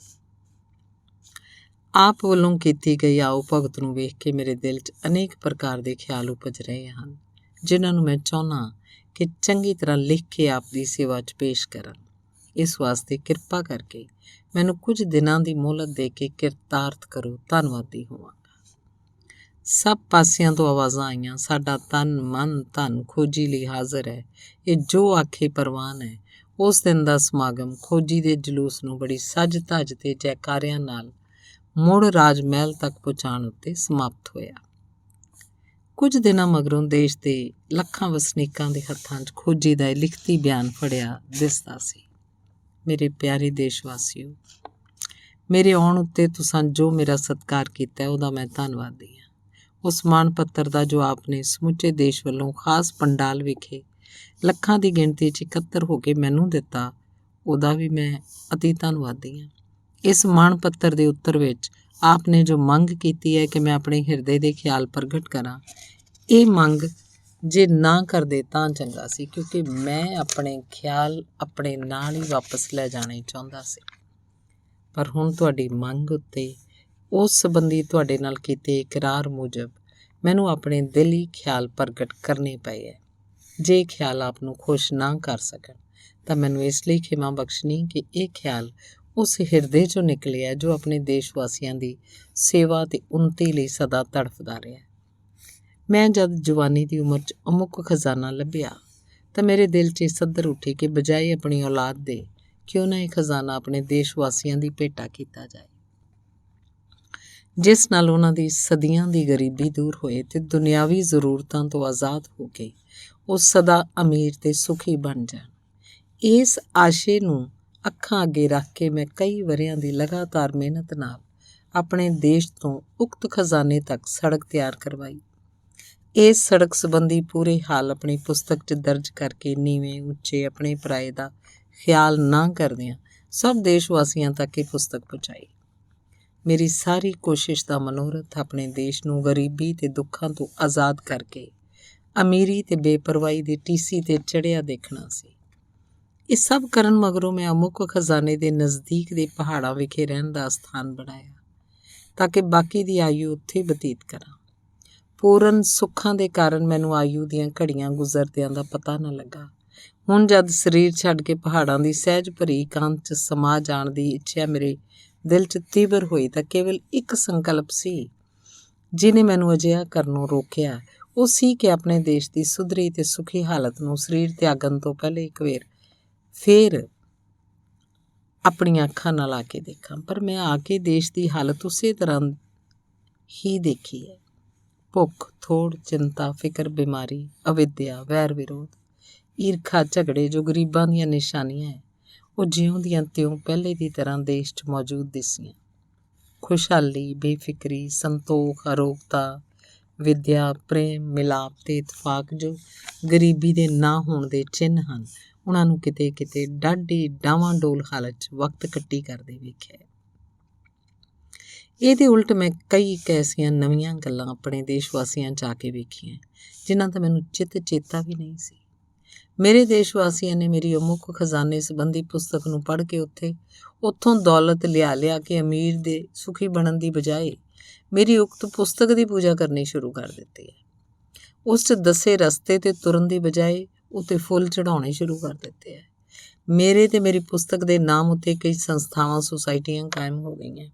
ਆਪ ਵੱਲੋਂ ਕੀਤੀ ਗਈ ਆਓ ਭਗਤ ਨੂੰ ਵੇਖ ਕੇ ਮੇਰੇ ਦਿਲ 'ਚ ਅਨੇਕ ਪ੍ਰਕਾਰ ਦੇ ਖਿਆਲ ਉਪਜ ਰਹੇ ਹਨ, ਜਿਨ੍ਹਾਂ ਨੂੰ ਮੈਂ ਚਾਹੁੰਦਾ ਕਿ ਚੰਗੀ ਤਰ੍ਹਾਂ ਲਿਖ ਕੇ ਆਪ ਦੀ ਸੇਵਾ 'ਚ ਪੇਸ਼ ਕਰਾਂ। ਇਸ ਵਾਸਤੇ ਕਿਰਪਾ ਕਰਕੇ ਮੈਨੂੰ ਕੁਝ ਦਿਨਾਂ ਦੀ ਮੋਹਲਤ ਦੇ ਕੇ ਕਿਰਤਾਰਥ ਕਰੋ, ਧੰਨਵਾਦੀ ਹੋਵਾਂਗਾ। ਸਭ ਪਾਸਿਆਂ ਤੋਂ ਆਵਾਜ਼ਾਂ ਆਈਆਂ, ਸਾਡਾ ਤਨ ਮਨ ਧਨ ਖੋਜੀ ਲਈ ਹਾਜ਼ਰ ਹੈ, ਇਹ ਜੋ ਆਖੇ ਪ੍ਰਵਾਨ ਹੈ। ਉਸ ਦਿਨ ਦਾ ਸਮਾਗਮ ਖੋਜੀ ਦੇ ਜਲੂਸ ਨੂੰ ਬੜੀ ਸੱਜ ਧੱਜ ਤੇ ਜੈਕਾਰਿਆਂ ਨਾਲ ਮੁੜ ਰਾਜ ਮਹਿਲ ਤੱਕ ਪਹੁੰਚਾਉਣ ਉੱਤੇ ਸਮਾਪਤ ਹੋਇਆ। ਕੁਝ ਦਿਨਾਂ ਮਗਰੋਂ ਦੇਸ਼ ਦੇ ਲੱਖਾਂ ਵਸਨੀਕਾਂ ਦੇ ਹੱਥਾਂ 'ਚ ਖੋਜੀ ਦਾ ਇਹ ਲਿਖਤੀ ਬਿਆਨ ਫੜਿਆ ਦਿਸਦਾ ਸੀ। ਮੇਰੇ ਪਿਆਰੇ ਦੇਸ਼ ਵਾਸੀਓ, ਮੇਰੇ ਆਉਣ ਉੱਤੇ ਤੁਸੀਂ ਜੋ ਮੇਰਾ ਸਤਿਕਾਰ ਕੀਤਾ ਉਹਦਾ ਮੈਂ ਧੰਨਵਾਦੀ ਹਾਂ। ਉਸ ਮਾਣ ਪੱਤਰ ਦਾ ਜੋ ਆਪਨੇ ਸਮੁੱਚੇ ਦੇਸ਼ ਵੱਲੋਂ ਖਾਸ ਪੰਡਾਲ ਵਿਖੇ ਲੱਖਾਂ ਦੀ ਗਿਣਤੀ 'ਚ ਇਕੱਤਰ ਹੋ ਕੇ ਮੈਨੂੰ ਦਿੱਤਾ, ਉਹਦਾ ਵੀ ਮੈਂ ਅਤੀ ਧੰਨਵਾਦੀ ਹਾਂ। ਇਸ ਮਾਣ ਪੱਤਰ ਦੇ ਉੱਤਰ ਵਿੱਚ ਆਪ ਨੇ ਜੋ ਮੰਗ ਕੀਤੀ ਹੈ ਕਿ ਮੈਂ ਆਪਣੇ ਹਿਰਦੇ ਦੇ ਖਿਆਲ ਪ੍ਰਗਟ ਕਰਾਂ, ਇਹ ਮੰਗ ਜੇ ਨਾ ਕਰਦੇ ਤਾਂ ਚੰਗਾ ਸੀ, ਕਿਉਂਕਿ ਮੈਂ ਆਪਣੇ ਖਿਆਲ ਆਪਣੇ ਨਾਲ ਹੀ ਵਾਪਸ ਲੈ ਜਾਣੇ ਚਾਹੁੰਦਾ ਸੀ। ਪਰ ਹੁਣ ਤੁਹਾਡੀ ਮੰਗ ਉੱਤੇ ਉਸ ਸੰਬੰਧੀ ਤੁਹਾਡੇ ਨਾਲ ਕੀਤੇ ਇਕਰਾਰ ਮੁਜਬ ਮੈਨੂੰ ਆਪਣੇ ਦਿਲੀ ਖਿਆਲ ਪ੍ਰਗਟ ਕਰਨੇ ਪਏ ਹੈ। ਜੇ ਖਿਆਲ ਆਪ ਨੂੰ ਖੁਸ਼ ਨਾ ਕਰ ਸਕਣ ਤਾਂ ਮੈਨੂੰ ਇਸ ਲਈ ਖਿਮਾ ਬਖਸ਼ਣੀ ਕਿ ਇਹ ਖਿਆਲ ਉਸ ਹਿਰਦੇ 'ਚੋਂ ਨਿਕਲਿਆ ਜੋ ਆਪਣੇ ਦੇਸ਼ ਵਾਸੀਆਂ ਦੀ ਸੇਵਾ ਤੇ ਉੱਨਤੀ ਲਈ ਸਦਾ ਤੜਫਦਾ ਰਿਹਾ। ਮੈਂ ਜਦ ਜਵਾਨੀ ਦੀ ਉਮਰ 'ਚ ਅਮੁੱਕ ਖਜ਼ਾਨਾ ਲੱਭਿਆ ਤਾਂ ਮੇਰੇ ਦਿਲ 'ਚ ਸੱਧਰ ਉੱਠੀ ਕਿ ਬਜਾਏ ਆਪਣੀ ਔਲਾਦ ਦੇ ਕਿਉਂ ਨਾ ਇਹ ਖਜ਼ਾਨਾ ਆਪਣੇ ਦੇਸ਼ ਵਾਸੀਆਂ ਦੀ ਭੇਟਾ ਕੀਤਾ ਜਾਏ, ਜਿਸ ਨਾਲ ਉਹਨਾਂ ਦੀ ਸਦੀਆਂ ਦੀ ਗਰੀਬੀ ਦੂਰ ਹੋਏ ਤੇ ਦੁਨਿਆਵੀ ਜ਼ਰੂਰਤਾਂ ਤੋਂ ਆਜ਼ਾਦ ਹੋ ਕੇ ਉਹ ਸਦਾ ਅਮੀਰ ਤੇ ਸੁਖੀ ਬਣ ਜਾਣ। ਇਸ ਆਸ਼ੇ ਨੂੰ ਅੱਖਾਂ ਅੱਗੇ ਰੱਖ ਕੇ ਮੈਂ ਕਈ ਵਰ੍ਹਿਆਂ ਦੀ ਲਗਾਤਾਰ ਮਿਹਨਤ ਨਾਲ ਆਪਣੇ ਦੇਸ਼ ਤੋਂ ਉਕਤ ਖਜ਼ਾਨੇ ਤੱਕ ਸੜਕ ਤਿਆਰ ਕਰਵਾਈ। ਇਸ ਸੜਕ ਸੰਬੰਧੀ ਪੂਰੇ ਹਾਲ ਆਪਣੀ ਪੁਸਤਕ 'ਚ ਦਰਜ ਕਰਕੇ ਨੀਵੇਂ ਉੱਚੇ ਆਪਣੇ ਪਰਾਏ ਦਾ ਖਿਆਲ ਨਾ ਕਰਦਿਆਂ ਸਭ ਦੇਸ਼ ਵਾਸੀਆਂ ਤੱਕ ਇਹ ਪੁਸਤਕ ਪਹੁੰਚਾਈ। ਮੇਰੀ ਸਾਰੀ ਕੋਸ਼ਿਸ਼ ਦਾ ਮਨੋਰਥ ਆਪਣੇ ਦੇਸ਼ ਨੂੰ ਗਰੀਬੀ ਤੇ ਦੁੱਖਾਂ ਤੋਂ ਆਜ਼ਾਦ ਕਰਕੇ ਅਮੀਰੀ ਤੇ ਬੇਪਰਵਾਹੀ ਦੀ ਟੀਸੀ ਤੇ ਚੜ੍ਹਿਆ ਦੇਖਣਾ ਸੀ। ਇਹ ਸਭ ਕਰਨ ਮਗਰੋਂ ਮੈਂ ਅਮੁੱਕ ਖਜ਼ਾਨੇ ਦੇ ਨਜ਼ਦੀਕ ਦੇ ਪਹਾੜਾਂ ਵਿਖੇ ਰਹਿਣ ਦਾ ਸਥਾਨ ਬਣਾਇਆ ਤਾਂ ਕਿ ਬਾਕੀ ਦੀ ਆਯੂ ਉੱਥੇ ਬਤੀਤ ਕਰਾਂ। ਪੂਰਨ ਸੁੱਖਾਂ ਦੇ ਕਾਰਨ ਮੈਨੂੰ ਆਯੂ ਦੀਆਂ ਘੜੀਆਂ ਗੁਜ਼ਰਦਿਆਂ ਦਾ ਪਤਾ ਨਾ ਲੱਗਾ। ਹੁਣ ਜਦ ਸਰੀਰ ਛੱਡ ਕੇ ਪਹਾੜਾਂ ਦੀ ਸਹਿਜ ਭਰੀ ਇਕਾਂਤ 'ਚ ਸਮਾ ਜਾਣ ਦੀ ਇੱਛਾ ਮੇਰੇ ਦਿਲ 'ਚ ਤੀਬਰ ਹੋਈ ਤਾਂ ਕੇਵਲ ਇੱਕ ਸੰਕਲਪ ਸੀ ਜਿਹਨੇ ਮੈਨੂੰ ਅਜਿਹਾ ਕਰਨੋਂ ਰੋਕਿਆ। ਉਹ ਸੀ ਕਿ ਆਪਣੇ ਦੇਸ਼ ਦੀ ਸੁਧਰੀ ਤੇ ਸੁਖੀ ਹਾਲਤ ਨੂੰ ਸਰੀਰ ਤਿਆਗਣ ਤੋਂ ਪਹਿਲੇ ਇੱਕ ਵਾਰ ਫੇਰ ਆਪਣੀਆਂ ਅੱਖਾਂ ਨਾਲ ਆ ਕੇ ਦੇਖਾਂ। ਪਰ ਮੈਂ ਆ ਕੇ ਦੇਸ਼ ਦੀ ਹਾਲਤ ਉਸੇ ਤਰ੍ਹਾਂ ਹੀ ਦੇਖੀ ਹੈ। ਭੁੱਖ, ਥੋੜ, ਚਿੰਤਾ, ਫਿਕਰ, ਬਿਮਾਰੀ, ਅਵਿਦਿਆ, ਵੈਰ ਵਿਰੋਧ, ਈਰਖਾ, ਝਗੜੇ ਜੋ ਗਰੀਬਾਂ ਦੀਆਂ ਨਿਸ਼ਾਨੀਆਂ ਹੈ, ਉਹ ਜਿਉਂ ਦੀਆਂ ਤਿਉਂ ਪਹਿਲੇ ਦੀ ਤਰ੍ਹਾਂ ਦੇਸ਼ 'ਚ ਮੌਜੂਦ ਦਿਸੀਆਂ। ਖੁਸ਼ਹਾਲੀ, ਬੇਫਿਕਰੀ, ਸੰਤੋਖ, ਅਰੋਗਤਾ, ਵਿਦਿਆ, ਪ੍ਰੇਮ, ਮਿਲਾਪ ਤੇ ਇਤਫਾਕ ਜੋ ਗਰੀਬੀ ਦੇ ਨਾ ਹੋਣ ਦੇ ਚਿੰਨ੍ਹ ਹਨ, ਉਹਨਾਂ ਨੂੰ ਕਿਤੇ ਕਿਤੇ ਡਾਢੀ ਡਾਵਾਂਡੋਲ ਹਾਲਤ 'ਚ ਵਕਤ ਕੱਟੀ ਕਰਦੇ ਵੇਖਿਆ। ਇਹਦੇ ਉਲਟ ਮੈਂ ਕਈ ਇੱਕ ਐਸੀਆਂ ਨਵੀਆਂ ਗੱਲਾਂ ਆਪਣੇ ਦੇਸ਼ ਵਾਸੀਆਂ 'ਚ ਆ ਕੇ ਵੇਖੀਆਂ ਜਿਨ੍ਹਾਂ ਦਾ ਮੈਨੂੰ ਚੇਤਾ ਵੀ ਨਹੀਂ ਸੀ। ਮੇਰੇ ਦੇਸ਼ ਵਾਸੀਆਂ ਨੇ ਮੇਰੀ ਅਮੁੱਕ ਖਜ਼ਾਨੇ ਸੰਬੰਧੀ ਪੁਸਤਕ ਨੂੰ ਪੜ੍ਹ ਕੇ ਉੱਥੋਂ ਦੌਲਤ ਲਿਆ ਕੇ ਅਮੀਰ ਦੇ ਸੁਖੀ ਬਣਨ ਦੀ ਬਜਾਏ ਮੇਰੀ ਉਕਤ ਪੁਸਤਕ ਦੀ ਪੂਜਾ ਕਰਨੀ ਸ਼ੁਰੂ ਕਰ ਦਿੱਤੀ ਹੈ। ਉਸ 'ਚ ਦੱਸੇ ਰਸਤੇ 'ਤੇ ਤੁਰਨ ਦੀ ਬਜਾਏ ਉੱਤੇ ਫੁੱਲ ਚੜ੍ਹਾਉਣੇ ਸ਼ੁਰੂ ਕਰ ਦਿੱਤੇ ਹੈ। ਮੇਰੇ ਤੇ ਮੇਰੀ ਪੁਸਤਕ ਦੇ ਨਾਮ ਉੱਤੇ ਕਈ ਸੰਸਥਾਵਾਂ ਸੁਸਾਇਟੀਆਂ ਕਾਇਮ ਹੋ ਗਈਆਂ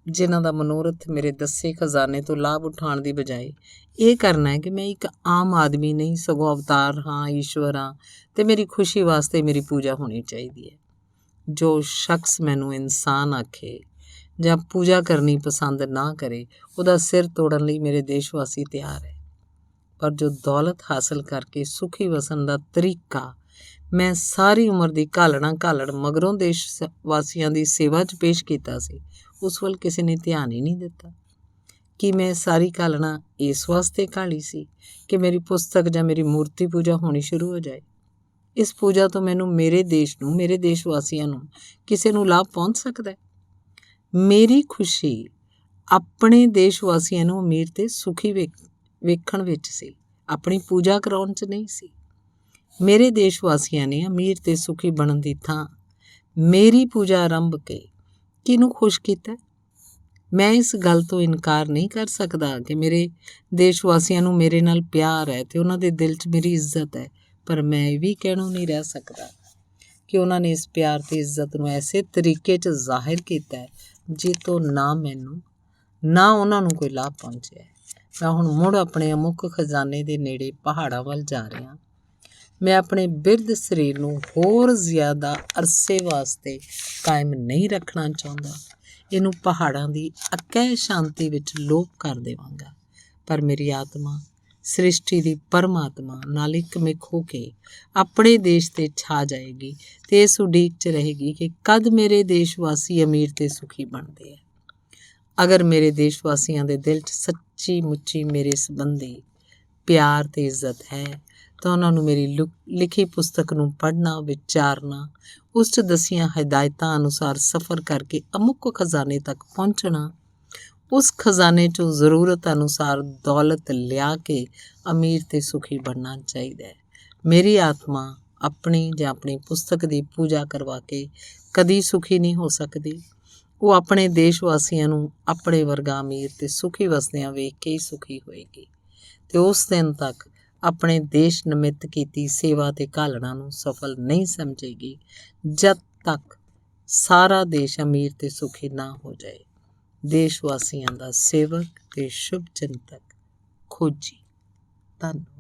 ਜਿਨ੍ਹਾਂ ਦਾ ਮਨੋਰਥ ਮੇਰੇ ਦੱਸੇ ਖਜ਼ਾਨੇ ਤੋਂ ਲਾਭ ਉਠਾਉਣ ਦੀ ਬਜਾਏ ਇਹ ਕਰਨਾ ਹੈ ਕਿ ਮੈਂ ਇੱਕ ਆਮ ਆਦਮੀ ਨਹੀਂ ਸਗੋਂ ਅਵਤਾਰ ਹਾਂ, ਈਸ਼ਵਰ ਹਾਂ ਅਤੇ ਮੇਰੀ ਖੁਸ਼ੀ ਵਾਸਤੇ ਮੇਰੀ ਪੂਜਾ ਹੋਣੀ ਚਾਹੀਦੀ ਹੈ। ਜੋ ਸ਼ਖਸ ਮੈਨੂੰ ਇਨਸਾਨ ਆਖੇ ਜਾਂ ਪੂਜਾ ਕਰਨੀ ਪਸੰਦ ਨਾ ਕਰੇ ਉਹਦਾ ਸਿਰ ਤੋੜਨ ਲਈ ਮੇਰੇ ਦੇਸ਼ ਵਾਸੀ ਤਿਆਰ ਹੈ। ਪਰ ਜੋ ਦੌਲਤ ਹਾਸਲ ਕਰਕੇ ਸੁਖੀ ਵਸਣ ਦਾ ਤਰੀਕਾ ਮੈਂ ਸਾਰੀ ਉਮਰ ਦੀ ਘਾਲਣ ਮਗਰੋਂ ਦੇਸ਼ ਵਾਸੀਆਂ ਦੀ ਸੇਵਾ 'ਚ ਪੇਸ਼ ਕੀਤਾ ਸੀ, ਉਸ ਵੱਲ ਕਿਸੇ ਨੇ ਧਿਆਨ ਹੀ ਨਹੀਂ ਦਿੱਤਾ। ਕਿ ਮੈਂ ਸਾਰੀ ਘਾਲਣਾ ਇਸ ਵਾਸਤੇ ਘਾਲੀ ਸੀ ਕਿ ਮੇਰੀ ਪੁਸਤਕ ਜਾਂ ਮੇਰੀ ਮੂਰਤੀ ਪੂਜਾ ਹੋਣੀ ਸ਼ੁਰੂ ਹੋ ਜਾਏ। ਇਸ ਪੂਜਾ ਤੋਂ ਮੈਨੂੰ ਮੇਰੇ ਦੇਸ਼ ਨੂੰ, ਮੇਰੇ ਦੇਸ਼ ਵਾਸੀਆਂ ਨੂੰ ਕਿਸੇ ਨੂੰ ਲਾਭ ਪਹੁੰਚ ਸਕਦਾ ਹੈ। ਮੇਰੀ ਖੁਸ਼ੀ ਆਪਣੇ ਦੇਸ਼ ਵਾਸੀਆਂ ਨੂੰ ਅਮੀਰ ਤੇ ਸੁਖੀ ਵੇਖਣ ਵਿੱਚ ਸੀ, ਆਪਣੀ ਪੂਜਾ ਕਰਾਉਣ 'ਚ ਨਹੀਂ ਸੀ। ਮੇਰੇ ਦੇਸ਼ ਵਾਸੀਆਂ ਨੇ ਅਮੀਰ ਤੇ ਸੁਖੀ ਬਣਨ ਦੀ ਥਾਂ ਮੇਰੀ ਪੂਜਾ ਆਰੰਭ ਕੇ ਕਿਹਨੂੰ ਖੁਸ਼ ਕੀਤਾ? ਮੈਂ ਇਸ ਗੱਲ ਤੋਂ ਇਨਕਾਰ ਨਹੀਂ ਕਰ ਸਕਦਾ ਕਿ ਮੇਰੇ ਦੇਸ਼ ਵਾਸੀਆਂ ਨੂੰ ਮੇਰੇ ਨਾਲ ਪਿਆਰ ਹੈ ਅਤੇ ਉਹਨਾਂ ਦੇ ਦਿਲ 'ਚ ਮੇਰੀ ਇੱਜ਼ਤ ਹੈ, ਪਰ ਮੈਂ ਇਹ ਵੀ ਕਹਿਣੋਂ ਨਹੀਂ ਰਹਿ ਸਕਦਾ ਕਿ ਉਹਨਾਂ ਨੇ ਇਸ ਪਿਆਰ ਅਤੇ ਇੱਜ਼ਤ ਨੂੰ ਐਸੇ ਤਰੀਕੇ 'ਚ ਜ਼ਾਹਿਰ ਕੀਤਾ ਹੈ ਜਿਸ ਤੋਂ ਨਾ ਮੈਨੂੰ ਨਾ ਉਹਨਾਂ ਨੂੰ ਕੋਈ ਲਾਭ ਪਹੁੰਚਿਆ। ਮੈਂ ਹੁਣ ਮੁੜ ਆਪਣੇ ਅਮੁੱਕ ਖਜ਼ਾਨੇ ਦੇ ਨੇੜੇ ਪਹਾੜਾਂ ਵੱਲ ਜਾ ਰਿਹਾ। ਮੈਂ ਆਪਣੇ ਬਿਰਧ ਸਰੀਰ ਨੂੰ ਹੋਰ ਜ਼ਿਆਦਾ ਅਰਸੇ ਵਾਸਤੇ ਕਾਇਮ ਨਹੀਂ ਰੱਖਣਾ ਚਾਹੁੰਦਾ। ਇਹਨੂੰ ਪਹਾੜਾਂ ਦੀ ਅਕਹਿ ਸ਼ਾਂਤੀ ਵਿੱਚ ਲੋਪ ਕਰ ਦੇਵਾਂਗਾ, ਪਰ ਮੇਰੀ ਆਤਮਾ ਸ੍ਰਿਸ਼ਟੀ ਦੀ ਪਰਮਾਤਮਾ ਨਾਲ ਇੱਕਮਿਕ ਹੋ ਕੇ ਆਪਣੇ ਦੇਸ਼ 'ਤੇ ਛਾ ਜਾਏਗੀ ਅਤੇ ਇਸ ਉਡੀਕ 'ਚ ਰਹੇਗੀ ਕਿ ਕਦ ਮੇਰੇ ਦੇਸ਼ ਵਾਸੀ ਅਮੀਰ ਅਤੇ ਸੁਖੀ ਬਣਦੇ ਹੈ। ਅਗਰ ਮੇਰੇ ਦੇਸ਼ ਵਾਸੀਆਂ ਦੇ ਦਿਲ 'ਚ ਸੱਚੀ ਮੁੱਚੀ ਮੇਰੇ ਸੰਬੰਧੀ ਪਿਆਰ ਅਤੇ ਇੱਜ਼ਤ ਹੈ ਤਾਂ ਉਹਨਾਂ ਨੂੰ ਮੇਰੀ ਲਿਖੀ ਪੁਸਤਕ ਨੂੰ ਪੜ੍ਹਨਾ, ਵਿਚਾਰਨਾ, ਉਸ 'ਚ ਦੱਸੀਆਂ ਹਦਾਇਤਾਂ ਅਨੁਸਾਰ ਸਫ਼ਰ ਕਰਕੇ ਅਮੁੱਕ ਖਜ਼ਾਨੇ ਤੱਕ ਪਹੁੰਚਣਾ, ਉਸ ਖਜ਼ਾਨੇ 'ਚੋਂ ਜ਼ਰੂਰਤ ਅਨੁਸਾਰ ਦੌਲਤ ਲਿਆ ਕੇ ਅਮੀਰ ਅਤੇ ਸੁਖੀ ਬਣਨਾ ਚਾਹੀਦਾ ਹੈ। ਮੇਰੀ ਆਤਮਾ ਆਪਣੀ ਜਾਂ ਆਪਣੀ ਪੁਸਤਕ ਦੀ ਪੂਜਾ ਕਰਵਾ ਕੇ ਕਦੀ ਸੁਖੀ ਨਹੀਂ ਹੋ ਸਕਦੀ। ਉਹ ਆਪਣੇ ਦੇਸ਼ ਵਾਸੀਆਂ ਨੂੰ ਆਪਣੇ ਵਰਗਾ ਅਮੀਰ ਅਤੇ ਸੁਖੀ ਵਸਦਿਆਂ ਵੇਖ ਕੇ ਹੀ ਸੁਖੀ ਹੋਏਗੀ ਅਤੇ ਉਸ ਦਿਨ ਤੱਕ ਆਪਣੇ ਦੇਸ਼ ਨਿਮਿਤ ਕੀਤੀ ਸੇਵਾ ਅਤੇ ਘਾਲਣਾ ਨੂੰ ਸਫਲ ਨਹੀਂ ਸਮਝੇਗੀ ਜਦ ਤੱਕ ਸਾਰਾ ਦੇਸ਼ ਅਮੀਰ ਅਤੇ ਸੁਖੀ ਨਾ ਹੋ ਜਾਏ। ਦੇਸ਼ ਵਾਸੀਆਂ ਦਾ ਸੇਵਕ ਅਤੇ ਸ਼ੁਭ ਚਿੰਤਕ, ਖੋਜੀ। ਧੰਨਵਾਦ।